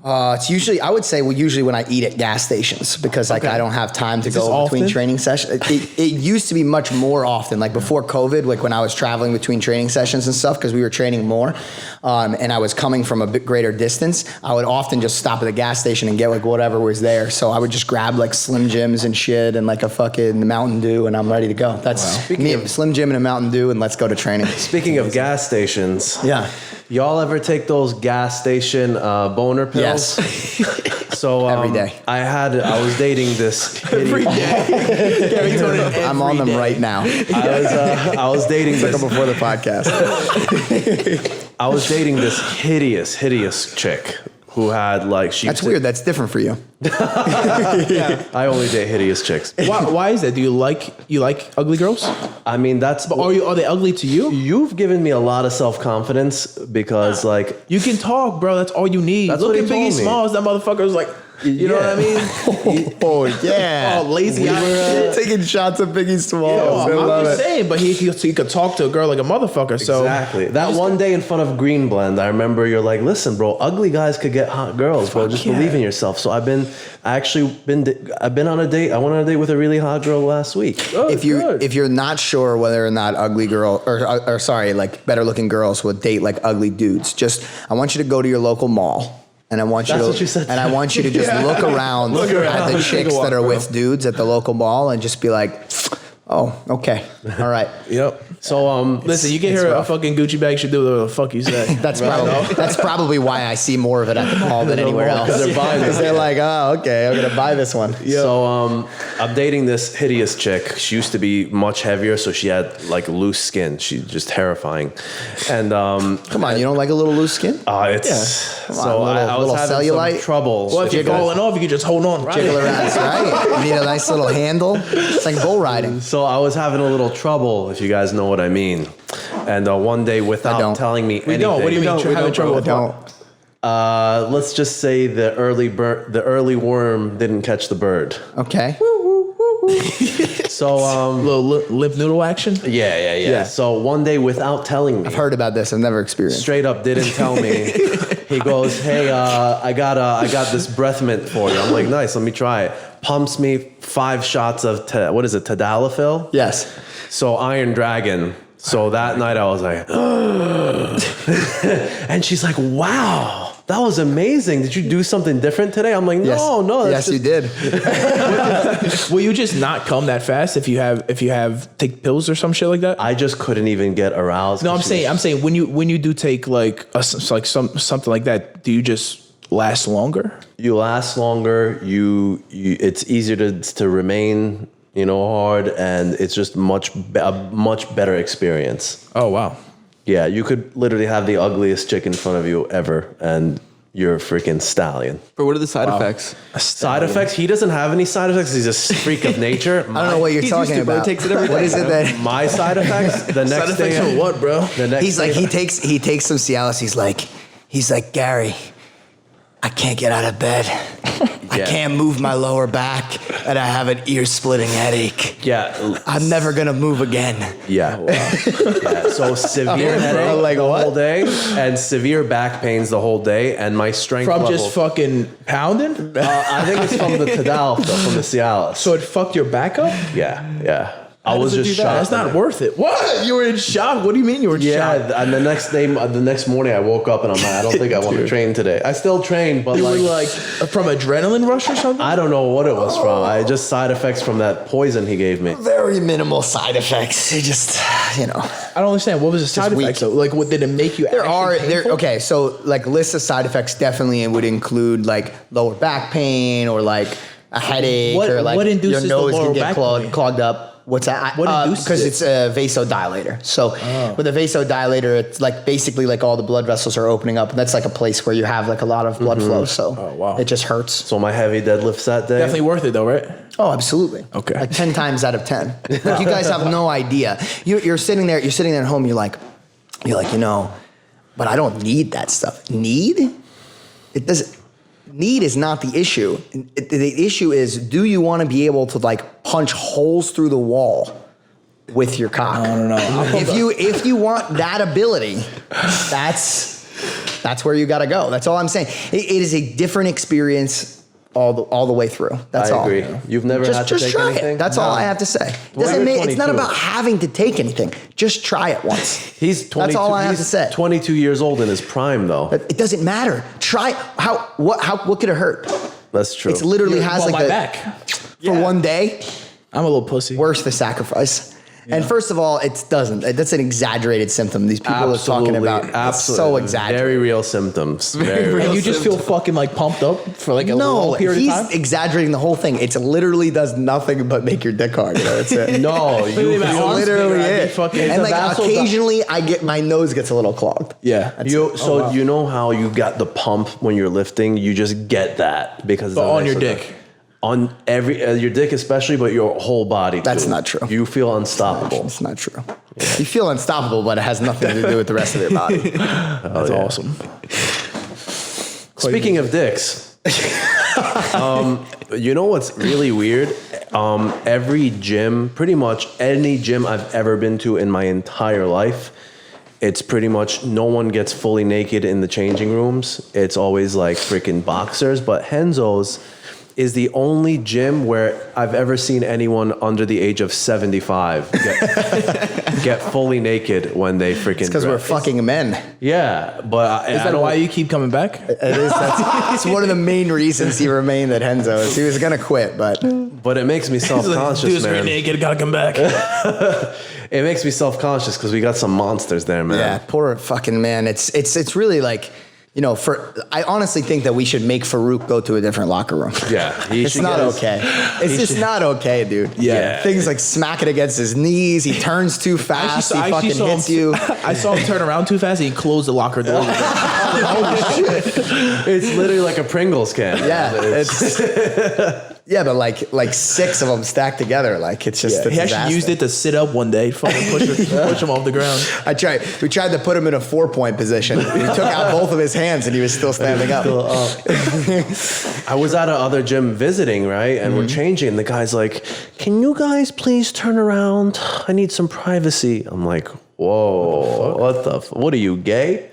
It's usually, I would say, usually when I eat at gas stations because I don't have time to go between training sessions. It used to be much more often, like before COVID, like when I was traveling between training sessions and stuff because we were training more and I was coming from a bit greater distance. I would often just stop at the gas station and get like whatever was there. So I would just grab like Slim Jims and shit and like a fucking Mountain Dew and I'm ready to go. That's me, Slim Jim and a Mountain Dew and let's go to training.
Speaking of gas stations.
Yeah.
Y'all ever take those gas station boner pills?
Yes.
So
every day.
I was dating this
Every day.
I'm on them right now.
I was dating this
before the podcast.
I was dating this hideous chick who had like
That's weird. That's different for you.
I only date hideous chicks.
Why is that? Do you like ugly girls?
I mean, that's.
But are they ugly to you?
You've given me a lot of self-confidence because like
you can talk, bro. That's all you need.
That's
Look
what
at
he told
Biggie
me.
Smalls. That motherfucker was like.
You know what I mean?
Oh yeah.
Oh, lazy
We
eye
were
shit.
taking shots of Biggie Smalls. I
I'm
love
just
it.
saying, but he could talk to a girl like a motherfucker. So
Exactly. That one day in front of Green Blend, I remember you're like, listen, bro, ugly guys could get hot girls, bro. Just believe in yourself. So I've been on a date. I went on a date with a really hot girl last week.
If you're not sure whether or not ugly girl or sorry, like better looking girls would date like ugly dudes, I want you to go to your local mall. And I want you
That's
to,
what you said.
and I want you to just look around at the chicks that are with dudes at the local mall, and just be like, "Oh, okay, all right."
Yep.
So
Listen, you can hear a fucking Gucci bag should do whatever the fuck you say.
That's probably why I see more of it at the mall than anywhere else.
Because they're buying
Because they're like, "Oh, okay, I'm gonna buy this one."
So I'm dating this hideous chick. She used to be much heavier, so she had like loose skin. She's just terrifying. And
Come on, you don't like a little loose skin?
it's
Come on,
so I was
little
having
cellulite?
some trouble.
Well, if you're falling off, you can just hold on.
Jiggle her ass, right? You need a nice little handle. It's like bull riding.
So I was having a little trouble, if you guys know what I mean. And one day, without
don't.
telling me anything,
don't. What do you mean? Having trouble with
Don't.
let's just say the early worm didn't catch the bird.
Okay.
So
Little lip noodle action.
yeah. So one day, without telling me,
I've heard about this. I've never experienced.
straight up didn't tell me. He goes, "Hey, I got this breath mint for you." I'm like, "Nice, let me try it." Pumps me 5 shots of tadalafil.
Yes.
So Iron Dragon. So that night I was like, and she's like, "Wow, that was amazing. Did you do something different today?" I'm like, "No,
Yes, you did.
Will you just not come that fast if you have take pills or some shit like that?
I just couldn't even get aroused.
No, I'm saying when you do take like something like that, do you just last longer?
You last longer. It's easier to remain, hard, and it's just a much better experience.
Oh wow.
Yeah, you could literally have the ugliest chick in front of you ever, and you're a freaking stallion.
But what are the side effects?
Side effects? He doesn't have any side effects. He's a freak of nature.
I don't know what you're
He's
talking
used to it, but
about.
he takes it every
What
day.
is it that
My side effects? The next
Side effects
day.
for what, bro?
The next
he's like?
day-
He takes some Cialis. He's like Gary. I can't get out of bed. I
Yeah.
can't move my lower back, and I have an ear-splitting headache.
Yeah.
I'm never gonna move again.
Yeah. Yeah. So severe headache
Like
the
what?
whole day, and severe back pains the whole day, and my strength
From
level.
just fucking pounding?
I think it's from the Tadal, from the Cialis.
So it fucked your back up?
Yeah. I was
does it
just
do that?
shocked.
That's not worth it. What? You were in shock? What do you mean you were in
Yeah,
shock?
and the next morning I woke up and I'm like, I don't think I want to train today. I still train, but
You were
like,
like from adrenaline rush or something?
I don't know what it was from. I just side effects from that poison he gave me.
Very minimal side effects. It just,
I don't understand. What was the side
weak.
effects though? Like, what did it make you?
Okay, so like list of side effects definitely would include like lower back pain or like a headache
What-
or like
what induces
your nose
the lower
can get
back pain?
clogged up. What's that?
What induces
because
it?
it's a vasodilator. So with a vasodilator, it's like basically like all the blood vessels are opening up, and that's like a place where you have like a lot of blood flow. So
wow.
it just hurts.
So my heavy deadlifts that day.
Definitely worth it though, right?
Oh, absolutely.
Okay.
Like 10 times out of 10. Like you guys have no idea. You're sitting there at home. You're like, but I don't need that stuff. Need? It doesn't. Need is not the issue. The issue is, do you want to be able to like punch holes through the wall with your cock?
I don't know.
If you want that ability, that's where you got to go. That's all I'm saying. It is a different experience all the way through. That's all.
I agree. You've never had to
Just
take
try
anything?
it. That's all I have to say. It's not
22.
about having to take anything. Just try it once.
He's 22.
That's all I have to
he's
say.
22 years old in his prime, though.
It doesn't matter. Try what could it hurt?
That's true.
It's literally has like
my
a
back.
for one day.
I'm a little pussy.
Worth the sacrifice. And first of all, it doesn't. That's an exaggerated symptom. These people are talking about. It's so exaggerated.
Very real symptoms. Very real.
And you just feel fucking like pumped up for like a long period of
he's
time?
exaggerating the whole thing. It literally does nothing but make your dick hard. That's it.
No, you
Literally, my
It's
arms
literally
bigger, I'd be
it.
fucking-
And
It's a
like
vassal-
occasionally, my nose gets a little clogged.
Yeah.
you know how you got the pump when you're lifting? You just get that because
But
of the
on your
exercise.
dick.
On your dick especially, but your whole body.
That's
too.
not true.
You feel unstoppable.
It's not true. You feel unstoppable, but it has nothing to do with the rest of your body.
That's awesome.
Speaking of dicks, You know what's really weird? Every gym, pretty much any gym I've ever been to in my entire life, it's pretty much no one gets fully naked in the changing rooms. It's always like freaking boxers. But Renzo's is the only gym where I've ever seen anyone under the age of 75 get fully naked when they freaking. It's
because we're fucking men.
Yeah, but
is that why you keep coming back?
It is. It's one of the main reasons he remained at Renzo's. He was gonna quit, but
it makes me self-conscious,
Dude's
man.
naked, gotta come back.
It makes me self-conscious because we got some monsters there, man.
yeah, poor fucking man. It's really like. You know, I honestly think that we should make Farouk go to a different locker room.
Yeah,
it's not okay. It's just not okay, dude.
Yeah.
Things like smack it against his knees. He turns too fast. He fucking hits you.
I saw him turn around too fast. And he closed the locker door. Holy shit!
It's literally like a Pringles can.
Yeah, yeah, but like 6 of them stacked together. Like it's just.
He actually used it to sit up one day, fucking push him off the ground.
We tried to put him in a 4-point position. He took out both of his hands and he was still standing up.
I was at another gym visiting, right? And we're changing. The guy's like, "Can you guys please turn around? I need some privacy." I'm like, "Whoa, what are you, gay?"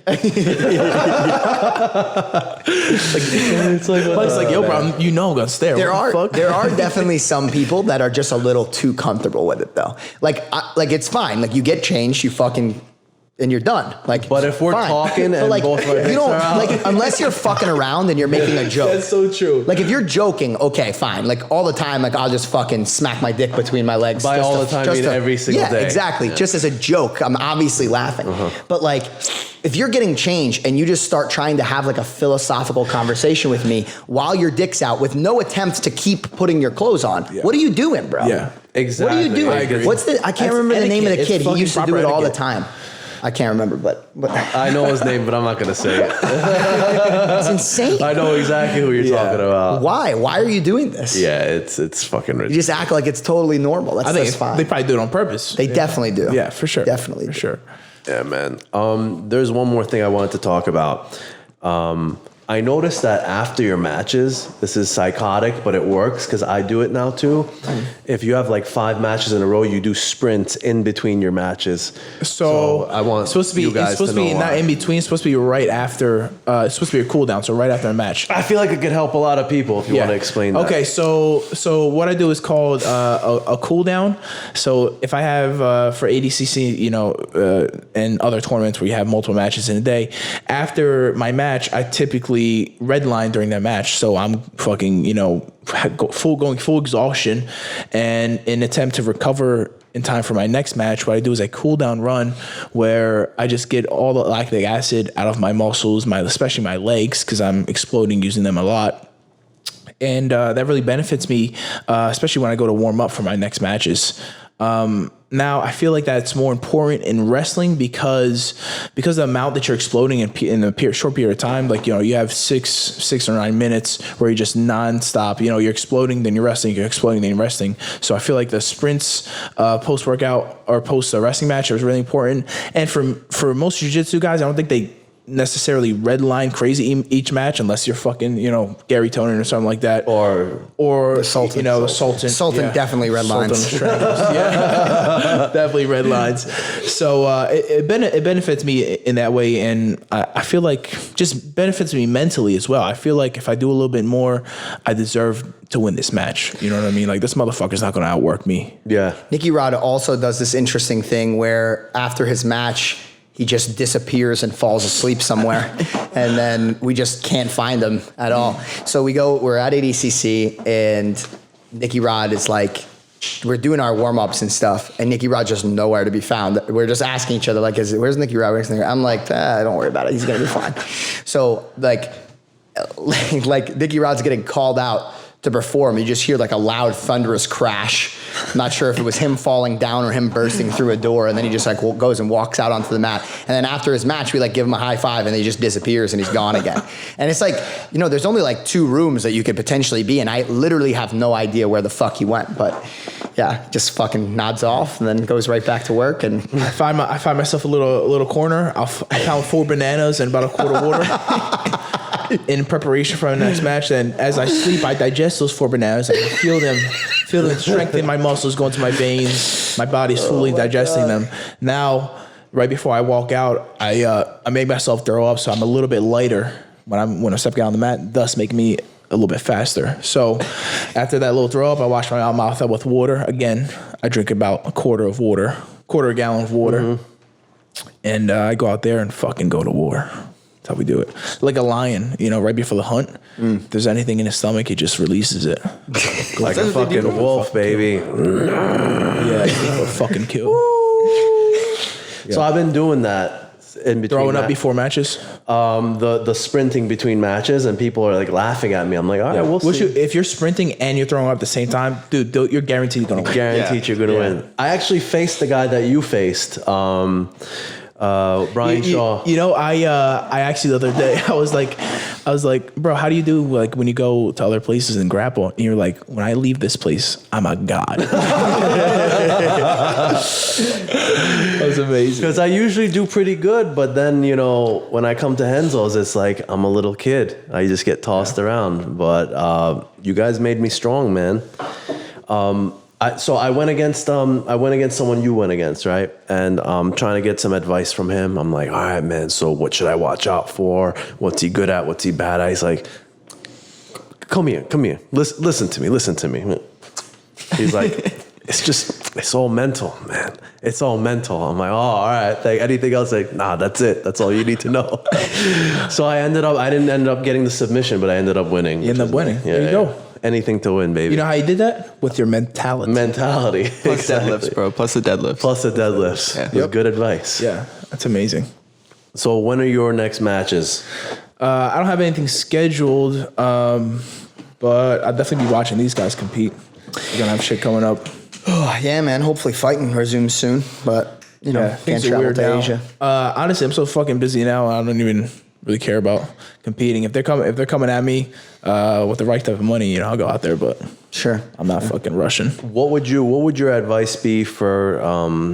It's like, yo, bro, you know I'm gonna stare.
There are definitely some people that are just a little too comfortable with it though. Like it's fine. Like you get changed, you fucking. And you're done. Like,
but if we're talking and
like,
both our dicks
you don't
are out.
like unless you're fucking around and you're making a joke.
That's so true.
Like if you're joking, okay, fine. Like all the time, like I'll just fucking smack my dick between my legs.
By all the time, I mean every single day.
Yeah, exactly. Just as a joke, I'm obviously laughing. But like, if you're getting changed and you just start trying to have like a philosophical conversation with me while your dick's out with no attempt to keep putting your clothes on, what are you doing, bro?
Yeah,
What
exactly.
are you doing?
I agree.
I can't remember the name of the
It's
kid. He
fucking
used to do
proper
it all the
etiquette.
time. I can't remember, but
I know his name, but I'm not gonna say it.
it's insane.
I know exactly who you're talking about.
Why? Why are you doing this?
Yeah, it's fucking
You
ridiculous.
just act like it's totally normal. That's fine.
they probably do it on purpose.
They definitely do.
Yeah, for sure.
Definitely
for
do.
sure.
Yeah, man. There's one more thing I wanted to talk about. I noticed that after your matches, this is psychotic, but it works because I do it now too. If you have like 5 matches in a row, you do sprints in between your matches.
So
I want
it's supposed to be
you guys
it's supposed to be
know
not
why.
in between. It's supposed to be right after. It's supposed to be a cool down. So right after a match.
I feel like it could help a lot of people if you want to explain that.
Okay, so what I do is called a cool down. So if I have for ADCC, and other tournaments where you have multiple matches in a day, after my match, I typically redline during that match. So I'm fucking going full exhaustion, and in an attempt to recover in time for my next match, what I do is I cool down run where I just get all the lactic acid out of my muscles, especially my legs, because I'm exploding using them a lot. And that really benefits me, especially when I go to warm up for my next matches. Now, I feel like that's more important in wrestling because the amount that you're exploding in a short period of time, like, you have 6 or 9 minutes where you're just nonstop, you're exploding, then you're resting, you're exploding, then you're resting. So I feel like the sprints post-workout or post-wrestling match is really important. And for most jiu-jitsu guys, I don't think they necessarily redline crazy each match unless you're fucking Garry Tonon or something like that, or
the Sultan.
the Sultan.
Sultan definitely red
Sultan
lines.
of Strangles. Yeah, definitely red lines. So it benefits me in that way, and I feel like just benefits me mentally as well. I feel like if I do a little bit more, I deserve to win this match. You know what I mean? Like, this motherfucker's not going to outwork me.
Yeah.
Nicky Rod also does this interesting thing where after his match, he just disappears and falls asleep somewhere. And then we just can't find him at all. So we're at ADCC and Nicky Rod is like, we're doing our warm-ups and stuff, and Nicky Rod just nowhere to be found. We're just asking each other, like, where's Nicky Rod? Where's Nicky Rod? I'm like, don't worry about it. He's going to be fine. So like Nicky Rod's getting called out to perform. You just hear like a loud thunderous crash. I'm not sure if it was him falling down or him bursting through a door, and then he just like goes and walks out onto the mat. And then after his match, we like give him a high five, and he just disappears and he's gone again. And it's like, there's only like 2 rooms that you could potentially be in. I literally have no idea where the fuck he went, but yeah, just fucking nods off and then goes right back to work. And
I find myself a little corner. I found 4 bananas and about a quart of water. in preparation for the next match. Then as I sleep, I digest those 4 bananas. I can feel them strengthen my muscles, going to my veins. My body's fully digesting them. Now, right before I walk out, I make myself throw up, so I'm a little bit lighter when I'm stepping out on the mat, thus making me a little bit faster. So after that little throw up, I wash my mouth out with water. Again, I drink about a quarter gallon of water. And I go out there and fucking go to war. That's how we do it. Like a lion, right before the hunt. If there's anything in his stomach, he just releases it.
Like a fucking wolf, baby.
Yeah, fucking kill.
So I've been doing that in between.
Throwing up before matches?
The sprinting between matches, and people are like laughing at me. I'm like, all right, we'll see.
If you're sprinting and you're throwing up at the same time, dude, you're guaranteed you're going to win.
Guaranteed you're going to win. I actually faced the guy that you faced, Brian Shaw.
I actually the other day, I was like, bro, how do you do like when you go to other places and grapple? And you're like, when I leave this place, I'm a god. That was amazing.
Because I usually do pretty good, but then, when I come to Henzo's, it's like I'm a little kid. I just get tossed around. But you guys made me strong, man. So I went against someone you went against, right? And I'm trying to get some advice from him. I'm like, all right, man, so what should I watch out for? What's he good at? What's he bad at? He's like, come here. Listen to me. He's like, it's all mental, man. It's all mental. I'm like, oh, all right. Like, anything else? Like, nah, that's it. That's all you need to know. So I didn't end up getting the submission, but I ended up winning.
You ended up winning. There you go.
Anything to win, baby.
You know how you did that? With your mentality.
Plus deadlifts, bro. Plus the deadlifts.
Yeah. It was good advice.
Yeah, that's amazing.
So when are your next matches?
I don't have anything scheduled, but I'll definitely be watching these guys compete. We're gonna have shit coming up.
Oh, yeah, man. Hopefully fighting resumes soon, but can't travel to Asia.
Honestly, I'm so fucking busy now. I don't even really care about competing. If they're coming at me with the right type of money, I'll go out there. But
sure,
I'm not fucking rushing.
What would your advice be for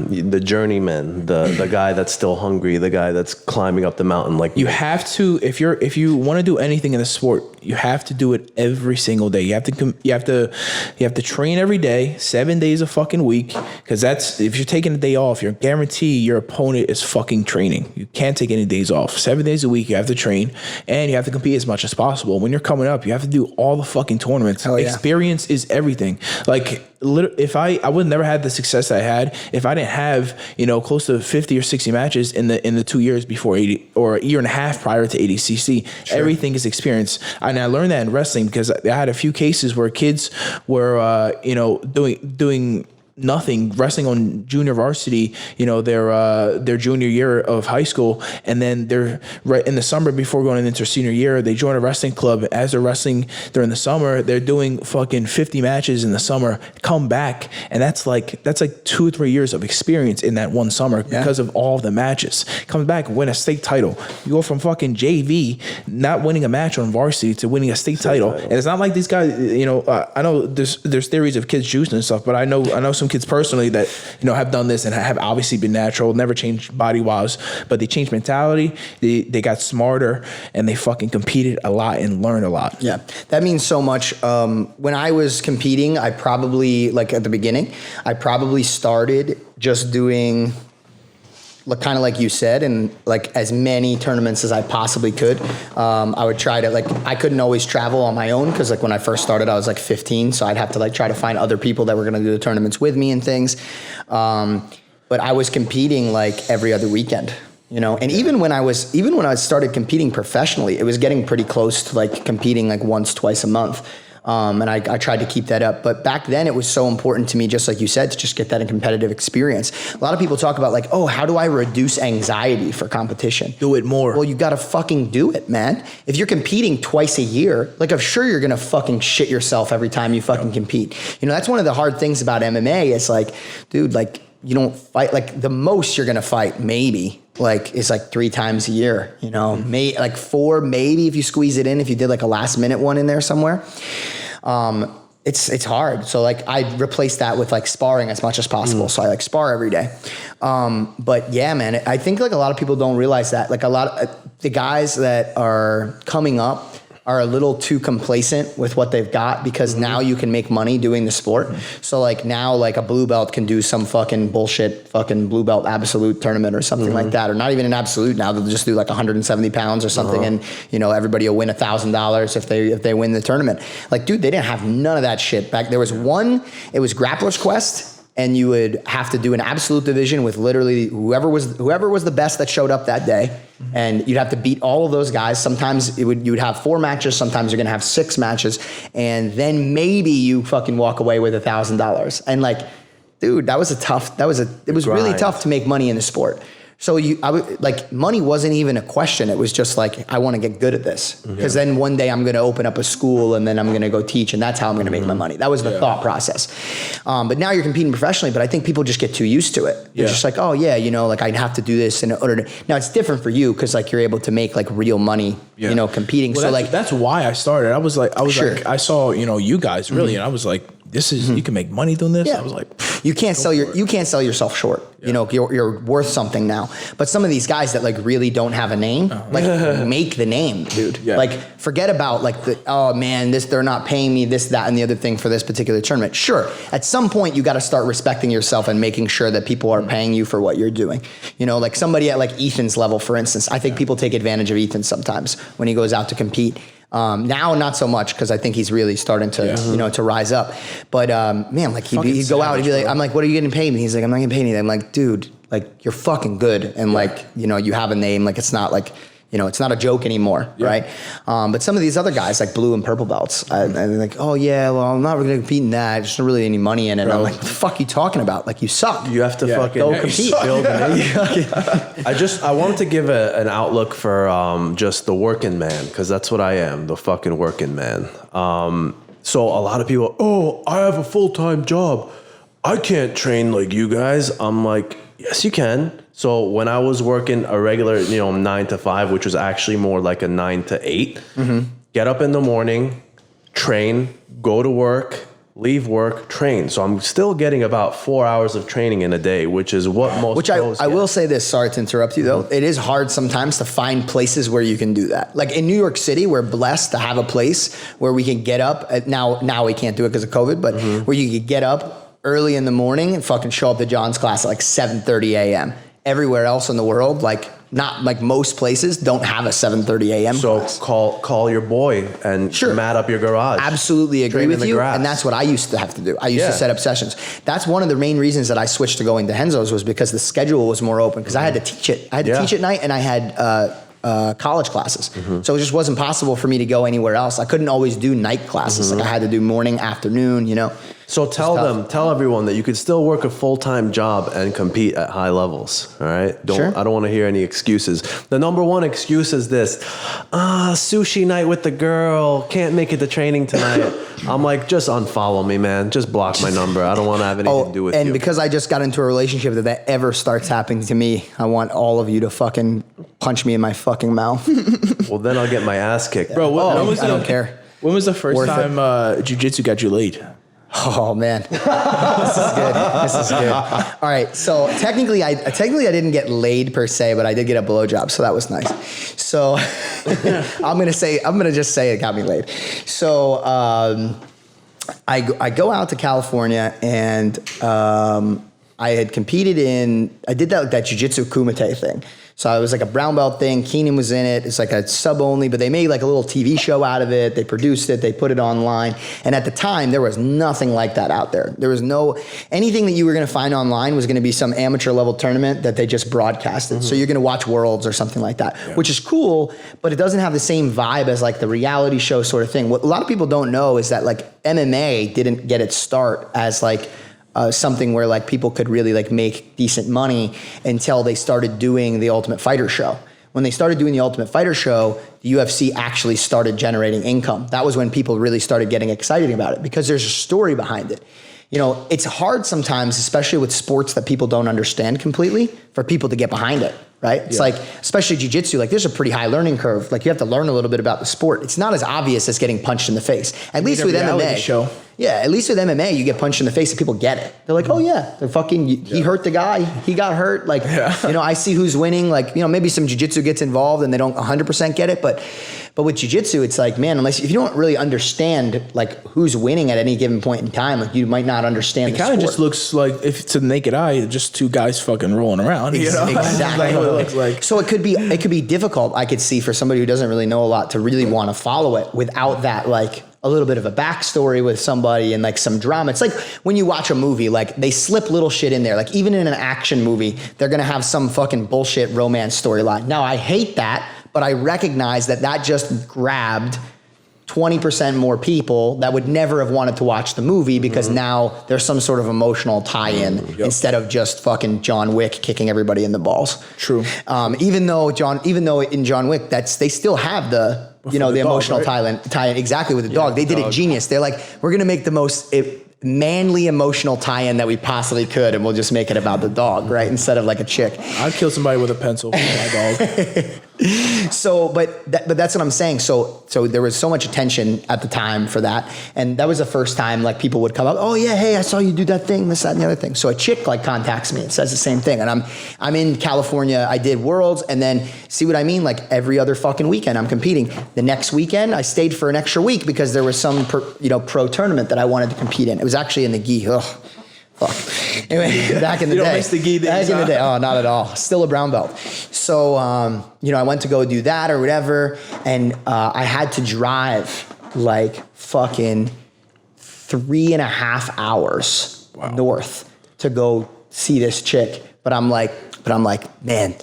the journeyman, the guy that's still hungry, the guy that's climbing up the mountain? Like
you have to, if you want to do anything in the sport, you have to do it every single day. You have to train every day, 7 days a fucking week, because that's, if you're taking a day off, you're guaranteed your opponent is fucking training. You can't take any days off. 7 days a week, you have to train, and you have to compete as much as possible. When you're coming up, you have to do all the fucking tournaments.
Hell yeah.
Experience is everything. Like, if I would never had the success that I had if I didn't have close to 50 or 60 matches in the 2 years before 80, or a year and a half prior to ADCC. Sure. Everything is experience, and I learned that in wrestling because I had a few cases where kids were doing nothing, wrestling on junior varsity, their junior year of high school, and then they're right in the summer before going into senior year, they join a wrestling club. As they're wrestling during the summer, they're doing fucking 50 matches in the summer, come back, and that's like 2 or 3 years of experience in that one summer because of all the matches. Comes back, win a state title. You go from fucking JV, not winning a match on varsity, to winning a state title. And it's not like these guys, I know there's theories of kids juicing and stuff, but I know some kids personally that have done this and have obviously been natural, never changed body wise, but they changed mentality, they got smarter, and they fucking competed a lot and learned a lot.
Yeah, that means so much. When I was competing, I probably, like at the beginning, I probably started just doing kind of like you said, and like as many tournaments as I possibly could. I would try to, I couldn't always travel on my own because when I first started, I was 15, so I'd have to try to find other people that were going to do the tournaments with me and things. But I was competing every other weekend. And even when I started competing professionally, it was getting pretty close to competing once, twice a month. And I tried to keep that up. But back then it was so important to me, just like you said, to just get that in competitive experience. A lot of people talk about how do I reduce anxiety for competition?
Do it more.
Well, you got to fucking do it, man. If you're competing twice a year, I'm sure you're going to fucking shit yourself every time you fucking compete. That's one of the hard things about MMA. It's dude, you don't fight, the most you're going to fight maybe is 3 times a year, four, maybe if you squeeze it in, if you did a last minute one in there somewhere. it's hard. So like I replaced that with like sparring as much as possible. So I like spar every day. But yeah, man, I think like a lot of people don't realize that. Like a lot of the guys that are coming up are a little too complacent with what they've got because now you can make money doing the sport. So like now like a blue belt can do some fucking bullshit fucking blue belt absolute tournament or something like that, or not even an absolute now. They'll just do like 170 pounds or something and you know everybody will win $1,000 if they win the tournament. Like dude, they didn't have none of that shit back. There was one, it was Grappler's Quest. And you would have to do an absolute division with literally whoever was the best that showed up that day. And you'd have to beat all of those guys. Sometimes you would have 4 matches. Sometimes you're going to have 6 matches. And then maybe you fucking walk away with $1,000. And like, dude, it was really tough to make money in the sport. So money wasn't even a question. It was just like, I want to get good at this. Because then one day I'm going to open up a school and then I'm going to go teach and that's how I'm going to make my money. That was the thought process. But now you're competing professionally, but I think people just get too used to it. They're just like, oh yeah, you know, like I'd have to do this in order to. Now it's different for you because like you're able to make like real money, you know, competing.
Well, so that's why I started. I was like, I saw, you know, you guys really, and I was like, this is, you can make money doing this. I was like,
you can't sell yourself short. You know, you're worth something now. But some of these guys that like really don't have a name, like make the name, dude. Like forget about like oh man, they're not paying me this, that, and the other thing for this particular tournament. Sure, at some point you got to start respecting yourself and making sure that people are paying you for what you're doing. You know, like somebody at like Ethan's level, for instance. I think people take advantage of Ethan sometimes when he goes out to compete. Now, not so much because I think he's really starting to, you know, to rise up. But man, like he'd go out and be like, I'm like, what are you getting paid? And he's like, I'm not getting paid anything. I'm like, dude, like you're fucking good, and like you know, you have a name. Like it's not like. You know, it's not a joke anymore, right? But some of these other guys, like blue and purple belts, and they're like, oh yeah, well, I'm not going to compete in that. There's not really any money in it. And I'm like, what the fuck are you talking about? Like, you suck.
You have to fucking
go compete.
I wanted to give an outlook for just the working man, because that's what I am, the fucking working man. So a lot of people, oh, I have a full-time job. I can't train like you guys. I'm like, yes, you can. So when I was working a regular, 9 to 5, which was actually more like a 9 to 8, get up in the morning, train, go to work, leave work, train. So I'm still getting about 4 hours of training in a day, which is what most pros
I
get.
will say this, sorry to interrupt you though. It is hard sometimes to find places where you can do that. Like in New York City, we're blessed to have a place where we can get up. Now we can't do it because of COVID, but where you could get up early in the morning and fucking show up to John's class at like 7:30 a.m. Everywhere else in the world, like not like most places don't have a 7:30 a.m.
So
class.
call your boy and mat up your garage.
Absolutely agree with you. And that's what I used to have to do. I used to set up sessions. That's one of the main reasons that I switched to going to Henzo's was because the schedule was more open because I had to teach it. I had to teach at night and I had college classes. So it just wasn't possible for me to go anywhere else. I couldn't always do night classes. Like I had to do morning, afternoon,
So tell everyone that you could still work a full-time job and compete at high levels. All right. I don't want to hear any excuses. The number one excuse is this: sushi night with the girl, can't make it to training tonight. I'm like, just unfollow me, man. Just block my number. I don't want to have anything to do with you.
And because I just got into a relationship that ever starts happening to me, I want all of you to fucking punch me in my fucking mouth.
Well, then I'll get my ass kicked.
Bro,
I don't care.
When was the first time jiu-jitsu got you laid?
Oh man, this is good. All right, so technically I didn't get laid per se, but I did get a blowjob, so that was nice. So I'm gonna just say it got me laid. So I go out to California and I had competed I did that jiu-jitsu kumite thing. So it was like a brown belt thing. Keenan was in it. It's like a sub only, but they made like a little TV show out of it. They produced it. They put it online. And at the time, there was nothing like that out there. There was anything that you were going to find online was going to be some amateur level tournament that they just broadcasted. So you're going to watch Worlds or something like that, which is cool, but it doesn't have the same vibe as like the reality show sort of thing. What a lot of people don't know is that like MMA didn't get its start as like something where like people could really like make decent money until they started doing the Ultimate Fighter show. When they started doing the Ultimate Fighter show, the UFC actually started generating income. That was when people really started getting excited about it because there's a story behind it. It's hard sometimes, especially with sports that people don't understand completely, for people to get behind it, right? It's like, especially jiu-jitsu, like there's a pretty high learning curve. Like you have to learn a little bit about the sport. It's not as obvious as getting punched in the face. At least with MMA. Yeah, at least with MMA, you get punched in the face and people get it. They're like, oh yeah, he hurt the guy. He got hurt. Like, I see who's winning. Like, maybe some jiu-jitsu gets involved and they don't 100% get it. But with jiu-jitsu, it's like, man, if you don't really understand like who's winning at any given point in time, like you might not understand the sport.
It kind of just looks like, if to the naked eye, just two guys fucking rolling around.
Exactly.
Like what it looks like.
So it could be difficult, I could see, for somebody who doesn't really know a lot to really want to follow it without that, like, a little bit of a backstory with somebody and like some drama. It's like when you watch a movie, like they slip little shit in there. Like even in an action movie, they're gonna have some fucking bullshit romance storyline. Now I hate that, but I recognize that just grabbed 20% more people that would never have wanted to watch the movie because now there's some sort of emotional tie-in instead of just fucking John Wick kicking everybody in the balls.
True.
Even though in John Wick, they still have the emotional
right?
tie-in exactly with the dog. They did it genius. They're like, we're going to make the most manly emotional tie-in that we possibly could, and we'll just make it about the dog, right? Instead of like a chick.
I'd kill somebody with a pencil for my dog.
So, but that's what I'm saying. So there was so much attention at the time for that, and that was the first time like people would come up. Oh yeah, hey, I saw you do that thing, this, that, and the other thing. So a chick like contacts me and says the same thing, and I'm in California. I did Worlds, and then see what I mean? Like every other fucking weekend, I'm competing. The next weekend, I stayed for an extra week because there was some pro tournament that I wanted to compete in. It was actually in the gi. Ugh. Fuck. Anyway, back in the day.
You don't miss the gi days,
back in the day. Oh, not at all. Still a brown belt. So, I went to go do that or whatever, and I had to drive like fucking 3.5 hours north to go see this chick. But I'm like, man,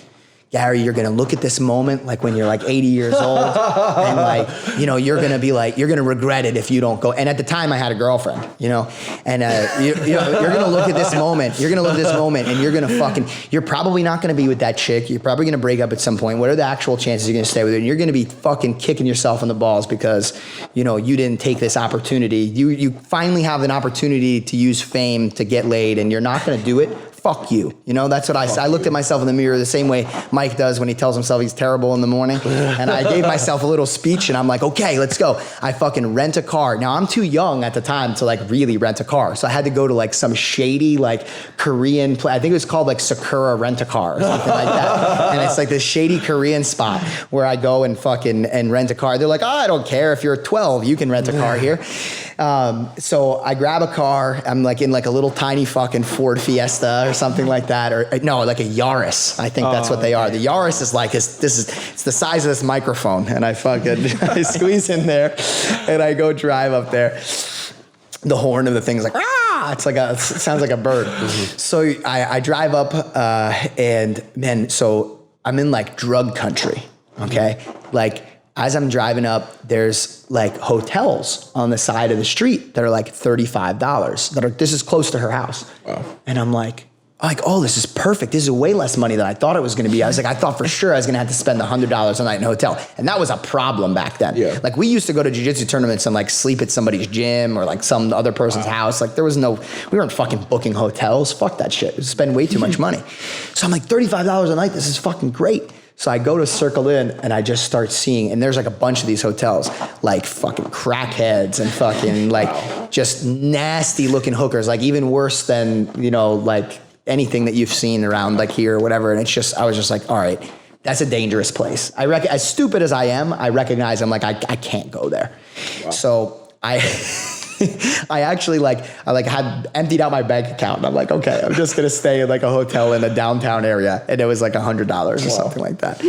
Garry, you're gonna look at this moment like when you're like 80 years old, and like, you're gonna be like, you're gonna regret it if you don't go. And at the time, I had a girlfriend, and you're gonna look at this moment. You're gonna look at this moment, and you're gonna you're probably not gonna be with that chick. You're probably gonna break up at some point. What are the actual chances you're gonna stay with her? And you're gonna be fucking kicking yourself in the balls because you didn't take this opportunity. You finally have an opportunity to use fame to get laid, and you're not gonna do it. Fuck you. That's what I said. I looked at myself in the mirror the same way Mike does when he tells himself he's terrible in the morning. And I gave myself a little speech and I'm like, okay, let's go. I fucking rent a car. Now I'm too young at the time to like really rent a car. So I had to go to like some shady like Korean I think it was called like Sakura Rent-A-Car or something like that. And it's like this shady Korean spot where I go and fucking rent a car. They're like, I don't care if you're 12, you can rent a car here. So I grab a car. I'm like in like a little tiny fucking Ford Fiesta or something like that, or no, like a Yaris. I think that's what they are. The Yaris is like it's the size of this microphone, and I I squeeze in there, and I go drive up there. The horn of the thing is like it sounds like a bird. So I drive up, and man, so I'm in like drug country. Okay, like. As I'm driving up, there's like hotels on the side of the street that are like $35. This is close to her house. Wow. And I'm like, oh, this is perfect. This is way less money than I thought it was going to be. I was like, I thought for sure I was going to have to spend $100 a night in a hotel. And that was a problem back then. Yeah. Like we used to go to jiu-jitsu tournaments and like sleep at somebody's gym or like some other person's house. Like we weren't fucking booking hotels. Fuck that shit. It was spend way too much money. So I'm like, $35 a night. This is fucking great. So I go to Circle Inn and I just start seeing, and there's like a bunch of these hotels, like fucking crackheads and fucking like just nasty looking hookers, like even worse than, like anything that you've seen around like here or whatever. And I was just like, all right, that's a dangerous place. As stupid as I am, I recognize I'm like, I can't go there. Wow. So I actually had emptied out my bank account and I'm like, okay, I'm just gonna stay in like a hotel in a downtown area, and it was like $100 or something like that.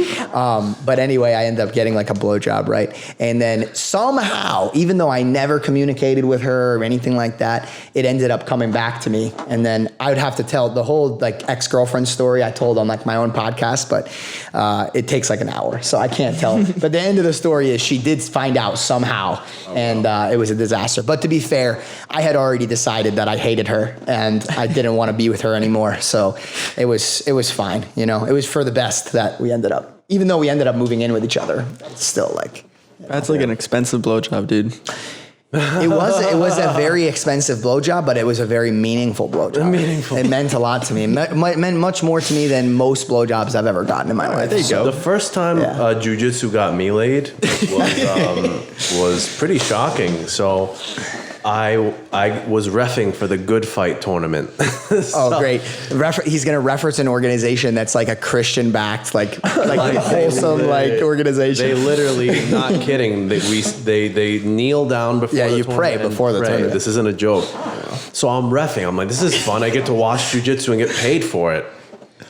But anyway, I ended up getting like a blowjob, right? And then somehow, even though I never communicated with her or anything like that, it ended up coming back to me. And then I would have to tell the whole like ex-girlfriend story I told on like my own podcast, but it takes like an hour, so I can't tell. But the end of the story is she did find out somehow, and it was a disaster. But to be fair, I had already decided that I hated her and I didn't want to be with her anymore. So it was fine. It was for the best that we ended up, even though we ended up moving in with each other, it's still like.
That's like an expensive blowjob, dude.
It was a very expensive blowjob, but it was a very meaningful blowjob. It meant a lot to me. It meant much more to me than most blowjobs I've ever gotten in my life.
There you go.
The first time jiu-jitsu got me laid was pretty shocking. So I was reffing for the Good Fight tournament.
Oh, great. He's going to reference an organization that's like a Christian-backed, like wholesome, like organization.
They literally, not kidding, they kneel down before the
you
tournament.
pray before the tournament.
This isn't a joke. So I'm reffing. I'm like, this is fun. I get to watch jiu-jitsu and get paid for it.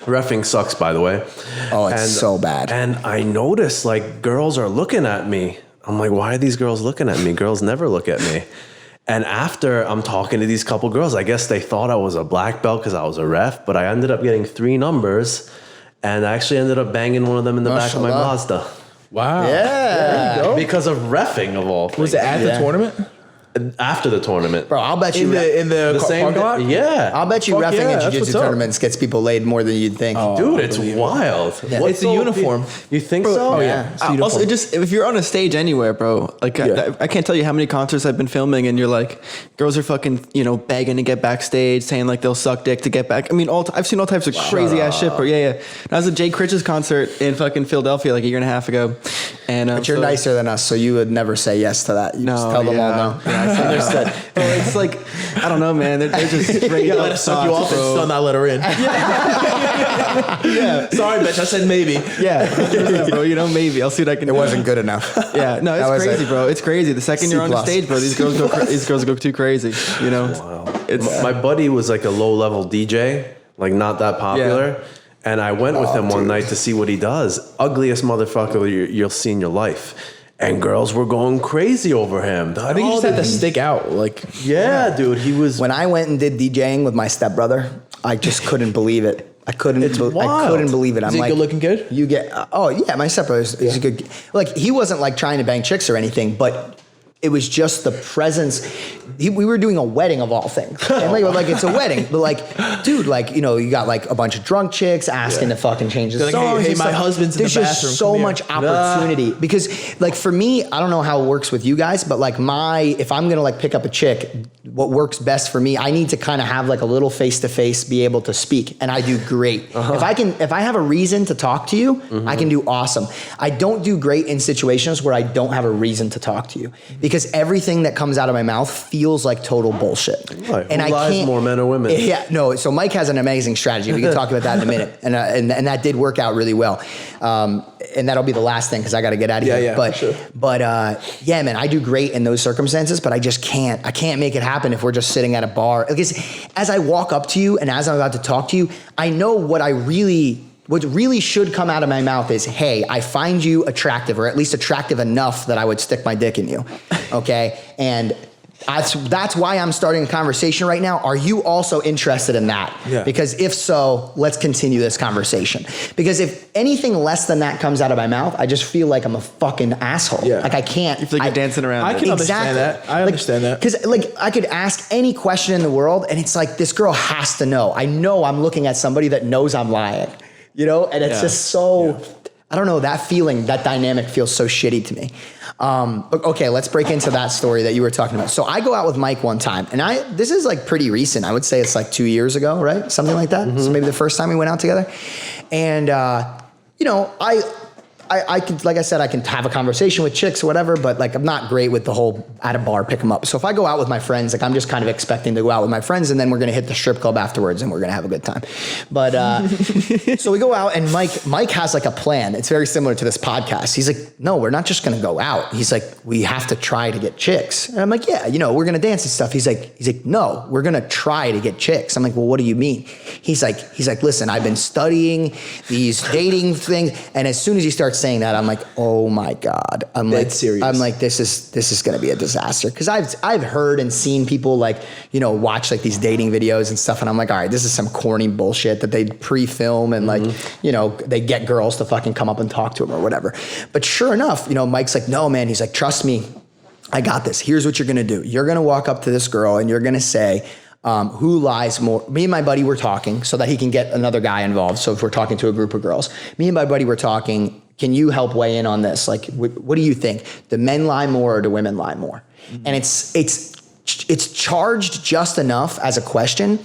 Reffing sucks, by the way.
Oh, it's so bad.
And I noticed, like, girls are looking at me. I'm like, why are these girls looking at me? Girls never look at me. And after I'm talking to these couple girls, I guess they thought I was a black belt because I was a ref, but I ended up getting 3 numbers, and I actually ended up banging one of them in the back of my Mazda.
Wow.
Yeah.
There you go.
Because of reffing, of all things.
Was it at the tournament?
After the tournament.
Bro, I'll bet you
in the
same
parking lot?
Yeah.
I'll bet you
Fuck
reffing
yeah,
in
that's
jiu-jitsu
what's up.
tournaments gets people laid more than you'd think.
Dude, it's wild.
Yeah.
It's a uniform.
You think so?
Oh, yeah. It's a uniform.
Also, just if you're on a stage anywhere, bro, like I can't tell you how many concerts I've been filming, and you're like, girls are fucking, begging to get backstage, saying like they'll suck dick to get back. I mean, I've seen all types of crazy ass shit, bro. Yeah. I was at Jay Critch's concert in fucking Philadelphia like a year and a half ago, and
But you're nicer than us, so you would never say yes to that. You just tell them all no.
Yeah, understood. Bro, it's like, I don't know, man. They're just straight
You
up
let us suck you off and
bro.
still not let her in. Yeah. Sorry, bitch. I said maybe.
Yeah, 100%, bro. Maybe I'll see what I can do.
It wasn't good enough.
Yeah, no,
That was
it's crazy, bro. It's crazy. The second
C+.
you're on the stage, bro, these girls go too crazy.
Wow. My buddy was like a low-level DJ, like not that popular.
Yeah.
And I went with him one night to see what he does. Ugliest motherfucker you'll see in your life. And girls were going crazy over him.
I think you just had to stick out. Like,
Yeah, dude, he was.
When I went and did DJing with my stepbrother, I just couldn't believe it. I couldn't believe it.
is he good looking kid?
You get, my stepbrother's he's a good, like, he wasn't like trying to bang chicks or anything, but it was just the presence. We were doing a wedding of all things. And like it's a wedding, but like, dude, like, you got like a bunch of drunk chicks asking to fucking change the
They're like,
songs.
hey,
and
my
stuff.
husband's in the
There's
bathroom,
just so
come here.
much opportunity because like for me, I don't know how it works with you guys, but like if I'm going to like pick up a chick, what works best for me, I need to kind of have like a little face-to-face, be able to speak. And I do great. If I have a reason to talk to you, I can do awesome. I don't do great in situations where I don't have a reason to talk to you because everything that comes out of my mouth feels like total bullshit.
Right.
And
Who
I
lies
can't,
more, men or women?
Yeah, no. So Mike has an amazing strategy. We can talk about that in a minute, and that did work out really well. And that'll be the last thing because I got to get out of here.
Yeah,
but
sure.
Yeah, man, I do great in those circumstances, but I just can't. I can't make it happen if we're just sitting at a bar. Because as I walk up to you and as I'm about to talk to you, I know what really should come out of my mouth is, hey, I find you attractive, or at least attractive enough that I would stick my dick in you, okay? And that's why I'm starting a conversation right now. Are you also interested in that?
Yeah.
Because if so, let's continue this conversation. Because if anything less than that comes out of my mouth, I just feel like I'm a fucking asshole.
Yeah.
Like I can't.
You feel like you're dancing around.
I can understand that. I understand that.
Because like I could ask any question in the world, and it's like this girl has to know. I know I'm looking at somebody that knows I'm lying. And it's just so, I don't know, that feeling, that dynamic feels so shitty to me. Okay, let's break into that story that you were talking about. So I go out with Mike one time, and this is like pretty recent. I would say it's like 2 years ago, right? Something like that. So maybe the first time we went out together. And, I could, like I said, I can have a conversation with chicks or whatever, but like I'm not great with the whole at a bar, pick them up. So if I go out with my friends, like I'm just kind of expecting to go out with my friends and then we're going to hit the strip club afterwards and we're going to have a good time. But so we go out and Mike has like a plan. It's very similar to this podcast. He's like, no, we're not just going to go out. He's like, we have to try to get chicks. And I'm like, yeah, we're going to dance and stuff. He's like, no, we're going to try to get chicks. I'm like, well, what do you mean? He's like, listen, I've been studying these dating things. And as soon as he starts saying that, I'm like, oh my God. I'm
serious.
I'm like, this is going to be a disaster. Cause I've heard and seen people like, watch like these dating videos and stuff. And I'm like, all right, this is some corny bullshit that they pre-film and like, they get girls to fucking come up and talk to them or whatever. But sure enough, Mike's like, no, man. He's like, trust me, I got this. Here's what you're going to do. You're going to walk up to this girl and you're going to say, who lies more? Me and my buddy were talking so that he can get another guy involved. So if we're talking to a group of girls, me and my buddy were talking, can you help weigh in on this? Like, what do you think? Do men lie more or do women lie more? And it's charged just enough as a question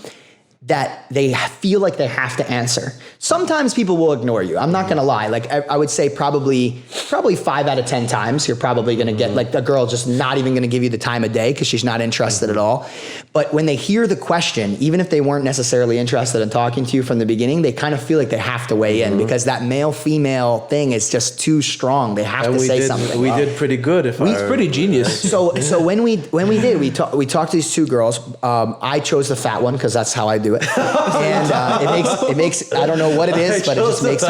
that they feel like they have to answer. Sometimes people will ignore you. I'm not gonna lie. Like I would say probably 5 out of 10 times you're probably gonna get like a girl just not even gonna give you the time of day because she's not interested at all. But when they hear the question, even if they weren't necessarily interested in talking to you from the beginning, they kind of feel like they have to weigh in because that male-female thing is just too strong. They have to say something.
We did pretty good.
It's pretty genius.
So when we did, we talked to these 2 girls. I chose the fat one because that's how I do it. And it makes I don't know what it is, but it just makes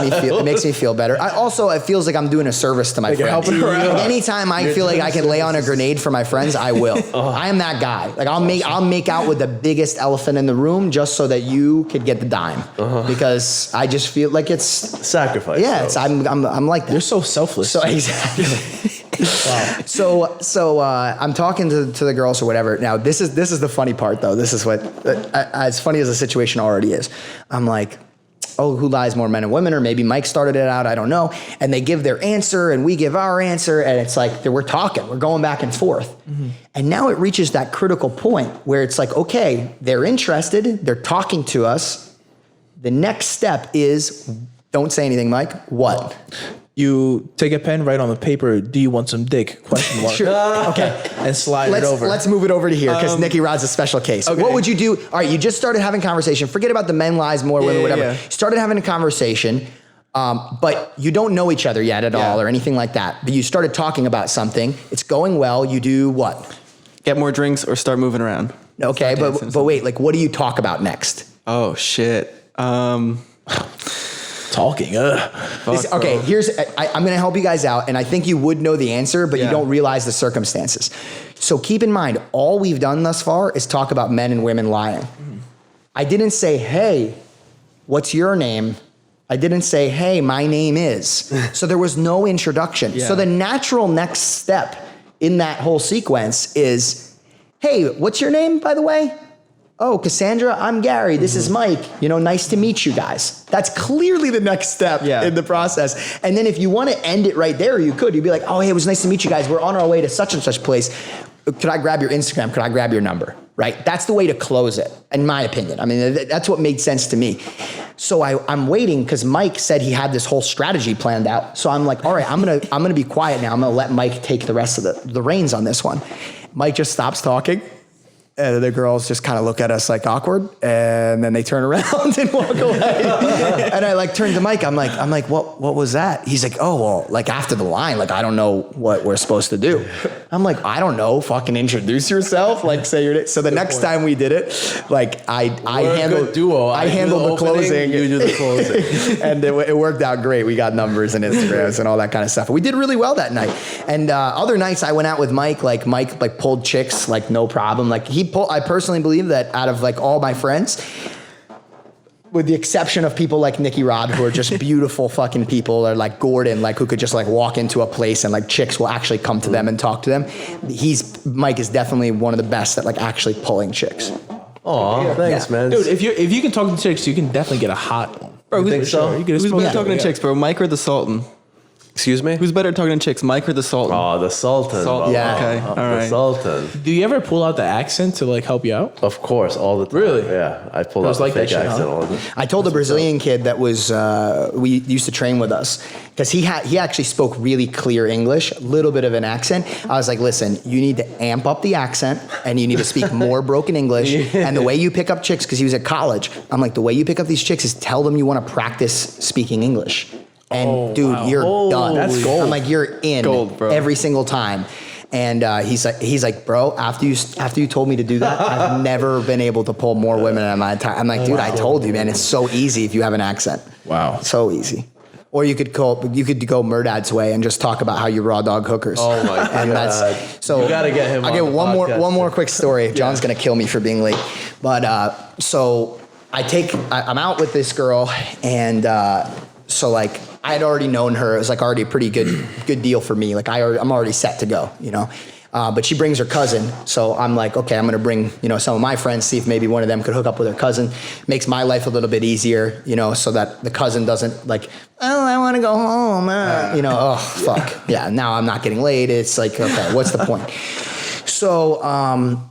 me feel better. It feels like I'm doing a service to my friends. Like anytime I feel like I can lay on a grenade for my friends, I will. I am that guy. Like I'll make out with the biggest elephant in the room just so that you could get the dime because I just feel like it's
sacrifice.
Yeah, I'm like that.
You're so selfless.
So exactly. Wow. So I'm talking to the girls or whatever. Now this is the funny part though. This is what as funny as the situation already is. I'm like, oh, who lies more, men and women? Or maybe Mike started it out. I don't know. And they give their answer and we give our answer. And it's like, we're talking, we're going back and forth. Mm-hmm. And now it reaches that critical point where it's like, okay, they're interested. They're talking to us. The next step is, don't say anything, Mike. What?
You take a pen, write on the paper, do you want some dick? Question mark.
Sure. Okay.
And slide it over.
Let's move it over to here because Nicky Rod's a special case. Okay. What would you do? All right, you just started having conversation. Forget about the men lies more, women, whatever.
Yeah.
You started having a conversation, but you don't know each other yet at all or anything like that. But you started talking about something. It's going well. You do what?
Get more drinks or start moving around.
Okay, but wait, like what do you talk about next?
Oh, shit.
Talking.
Okay, I'm going to help you guys out, and I think you would know the answer, but you don't realize the circumstances. So keep in mind, all we've done thus far is talk about men and women lying. I didn't say, hey, what's your name? I didn't say, hey, my name is. So there was no introduction. Yeah. So the natural next step in that whole sequence is, hey, what's your name, by the way? Oh, Cassandra, I'm Gary. This is Mike. Nice to meet you guys. That's clearly the next step in the process. And then if you want to end it right there, you could. You'd be like, oh, hey, it was nice to meet you guys. We're on our way to such and such place. Could I grab your Instagram? Could I grab your number? Right? That's the way to close it, in my opinion. I mean, that's what made sense to me. So I'm waiting because Mike said he had this whole strategy planned out. So I'm like, all right, I'm gonna be quiet now. I'm gonna let Mike take the rest of the reins on this one. Mike just stops talking. And the girls just kind of look at us like awkward, and then they turn around and walk away. And I turn to Mike. I'm like, what was that? He's like, oh, well, after the line, I don't know what we're supposed to do. I'm like, I don't know. Fucking introduce yourself. Say your name. So the next time we did it, I handled the closing.
You do the closing,
and it worked out great. We got numbers and Instagrams and all that kind of stuff. We did really well that night. And other nights I went out with Mike. Mike pulled chicks no problem. I personally believe that out of all my friends, with the exception of people like Nicky Rod, who are just beautiful fucking people, or Gordon, who could just walk into a place and chicks will actually come to them and talk to them. Mike is definitely one of the best at actually pulling chicks.
Oh, thanks, man.
Dude, if you can talk to chicks, you can definitely get a hot one.
Bro,
you think so?
Who's better talking to chicks, bro? Mike or the Sultan?
Excuse me?
Who's better talking to chicks, Mike or the Sultan?
Oh, the Sultan.
Yeah.
Okay. All right.
The Sultan.
Do you ever pull out the accent to help you out?
Of course, all the time.
Really?
Yeah. I pull out the fake accent all the time.
I told a Brazilian kid that was, we used to train with us, because he actually spoke really clear English, a little bit of an accent. I was like, listen, you need to amp up the accent and you need to speak more broken English. And the way you pick up chicks, because he was at college, I'm like, the way you pick up these chicks is tell them you want to practice speaking English. And you're done.
That's gold.
I'm like, you're in
gold, bro.
Every single time. And he's like, bro, after you told me to do that, I've never been able to pull more women in my time. I'm like, dude, I told you, man, it's so easy if you have an accent.
Wow.
So easy. Or you could go Murdad's way and just talk about how you raw dog hookers.
Oh my god!
So
you gotta get him.
I'll get one more quick story. John's gonna kill me for being late, but so I'm out with this girl, and so I had already known her. It was already a pretty good deal for me. I'm already set to go, But she brings her cousin, so I'm like, okay, I'm gonna bring some of my friends, see if maybe one of them could hook up with her cousin. Makes my life a little bit easier, so that the cousin doesn't oh, I want to go home, oh fuck, yeah. Now I'm not getting laid. It's okay, what's the point? So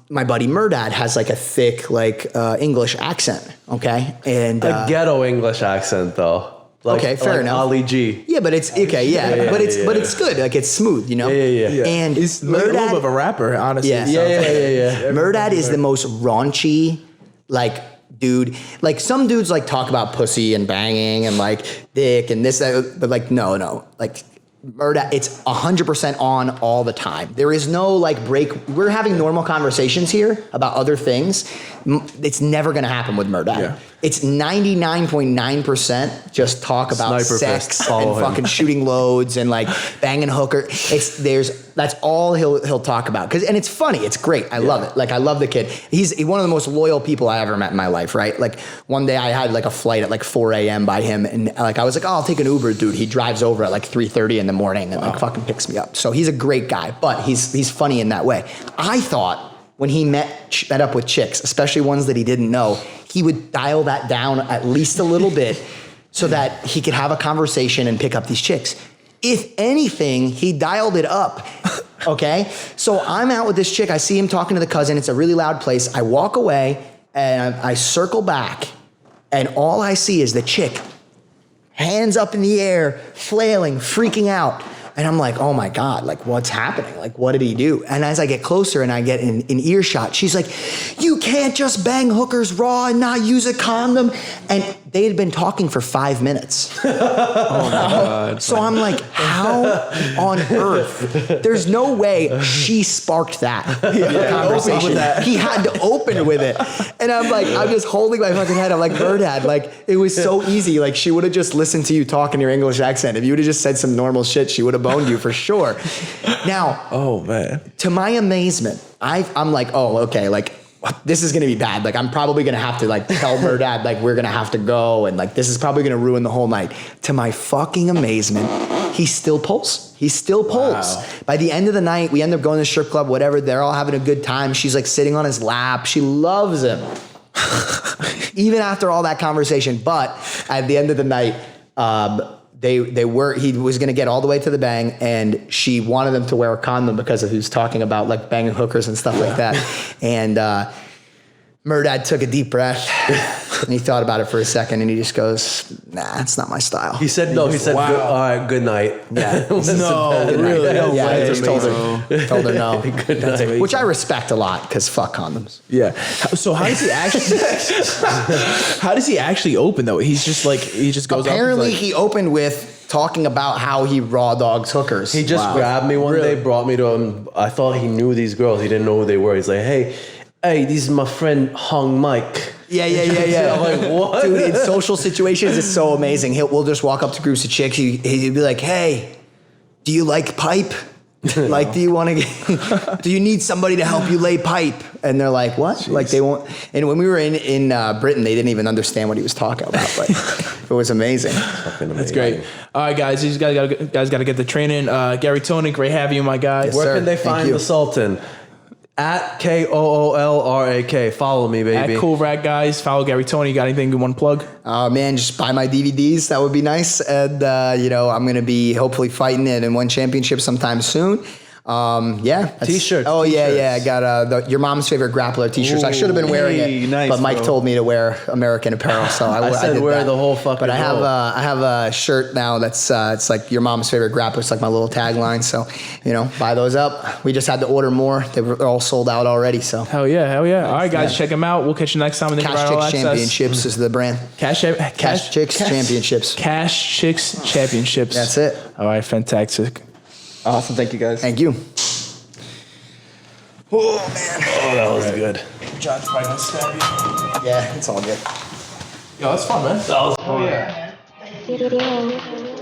my buddy Murdad has like a thick like English accent, okay? And
A ghetto English accent though. Like,
okay, fair enough.
Ali G.
Yeah, but it's okay, but it's good. Like it's smooth, you know?
Yeah.
And
He's like a little bit of a rapper, honestly.
Yeah.
Yeah.
Murdad is the most raunchy, like, dude. Like, some dudes, like, talk about pussy and banging and, like, dick and this, that, but, like, no. Like, Murdad, it's 100% on all the time. There is no, like, break. We're having normal conversations here about other things. It's never going to happen with Murdad. Yeah. It's 99.9% just talk about
Sniper
sex
fist,
and
follow him.
fucking shooting loads and like banging hooker. That's all he'll talk about. And it's funny. It's great. I love it. Like I love the kid. He's one of the most loyal people I ever met in my life. Right. Like one day I had like a flight at like 4 a.m. by him, and like I was like, oh, I'll take an Uber, dude. He drives over at like 3:30 in the morning and like fucking picks me up. So he's a great guy, but he's funny in that way. I thought when he met up with chicks, especially ones that he didn't know, he would dial that down at least a little bit so that he could have a conversation and pick up these chicks. If anything, he dialed it up, okay? So I'm out with this chick. I see him talking to the cousin. It's a really loud place. I walk away, and I circle back, and all I see is the chick, hands up in the air, flailing, freaking out. And I'm like, oh my God, like what's happening? Like, what did he do? And as I get closer and I get in earshot, she's like, you can't just bang hookers raw and not use a condom. And they had been talking for 5 minutes.
Oh my God.
So I'm like, how on earth? There's no way she sparked that conversation. He had to open with it. And I'm like, I'm just holding my fucking head. I'm like, Murdad, like, it was so easy. Like, she would have just listened to you talk in your English accent. If you would have just said some normal shit, she would have boned you for sure. Now,
Oh man.
to my amazement, I'm like, oh, okay, like, this is gonna be bad. Like, I'm probably gonna have to like tell Murdad, like, we're gonna have to go, and like, this is probably gonna ruin the whole night. To my fucking amazement, he still pulls. He still pulls.
Wow.
By the end of the night, we end up going to the strip club, whatever. They're all having a good time. She's like sitting on his lap. She loves him. Even after all that conversation. But at the end of the night, he was going to get all the way to the bang, and she wanted him to wear a condom because he was talking about like banging hookers and stuff like that. And Murdad took a deep breath and he thought about it for a second, and he just goes, nah, it's not my style.
He said no. He said,
Wow.
all right, good night.
Yeah.
No, really? No
Yeah,
way.
I just told her no.
Good night.
Which I respect a lot, because fuck condoms.
Yeah. So how does he actually? How does he actually open though? He's just like he just goes.
Apparently,
up and
he opened with talking about how he raw dogs hookers.
He just grabbed me one day, brought me to him. I thought he knew these girls. He didn't know who they were. He's like, hey, this is my friend Hung Mike.
Yeah.
I'm like, what?
Dude, in social situations, it's so amazing. We'll just walk up to groups of chicks. He'd be like, hey, do you like pipe? Like, do you need somebody to help you lay pipe? And they're like, what? Jeez. Like, they won't. And when we were in Britain, they didn't even understand what he was talking about. But it was amazing.
That's great. All right, guys, you guys got to get the training. Garry Tonon, great having you, my guy.
Yes,
Where
sir.
can they
Thank
find
you.
the Sultan? At KOOLRAK. Follow me, baby.
At Cool Rat, guys. Follow Garry Tonon. You got anything you want to plug?
Man, just buy my DVDs. That would be nice. And, I'm going to be hopefully fighting it in one championship sometime soon.
T-shirts.
Oh,
t-shirts.
yeah. I got your mom's favorite grappler T-shirts. I should have been wearing it,
nice,
but Mike
bro.
told me to wear American Apparel, so I
said
did
wear
that.
the whole fucking
But I have
roll.
I have a shirt now that's it's like your mom's favorite grappler. It's like my little tagline. So buy those up. We just had to order more. They're all sold out already. So
Hell yeah. All right, guys, check them out. We'll catch you next time.
Cash Chicks Championships is the brand.
Cash
Chicks Championships.
Cash Chicks Championships.
That's it.
All right, fantastic.
Awesome. Thank you, guys.
Thank you. Oh man.
Oh, that was good.
John's probably gonna stab you.
Yeah, it's all good.
Yo, that's fun, man.
That was
Oh yeah.
Video.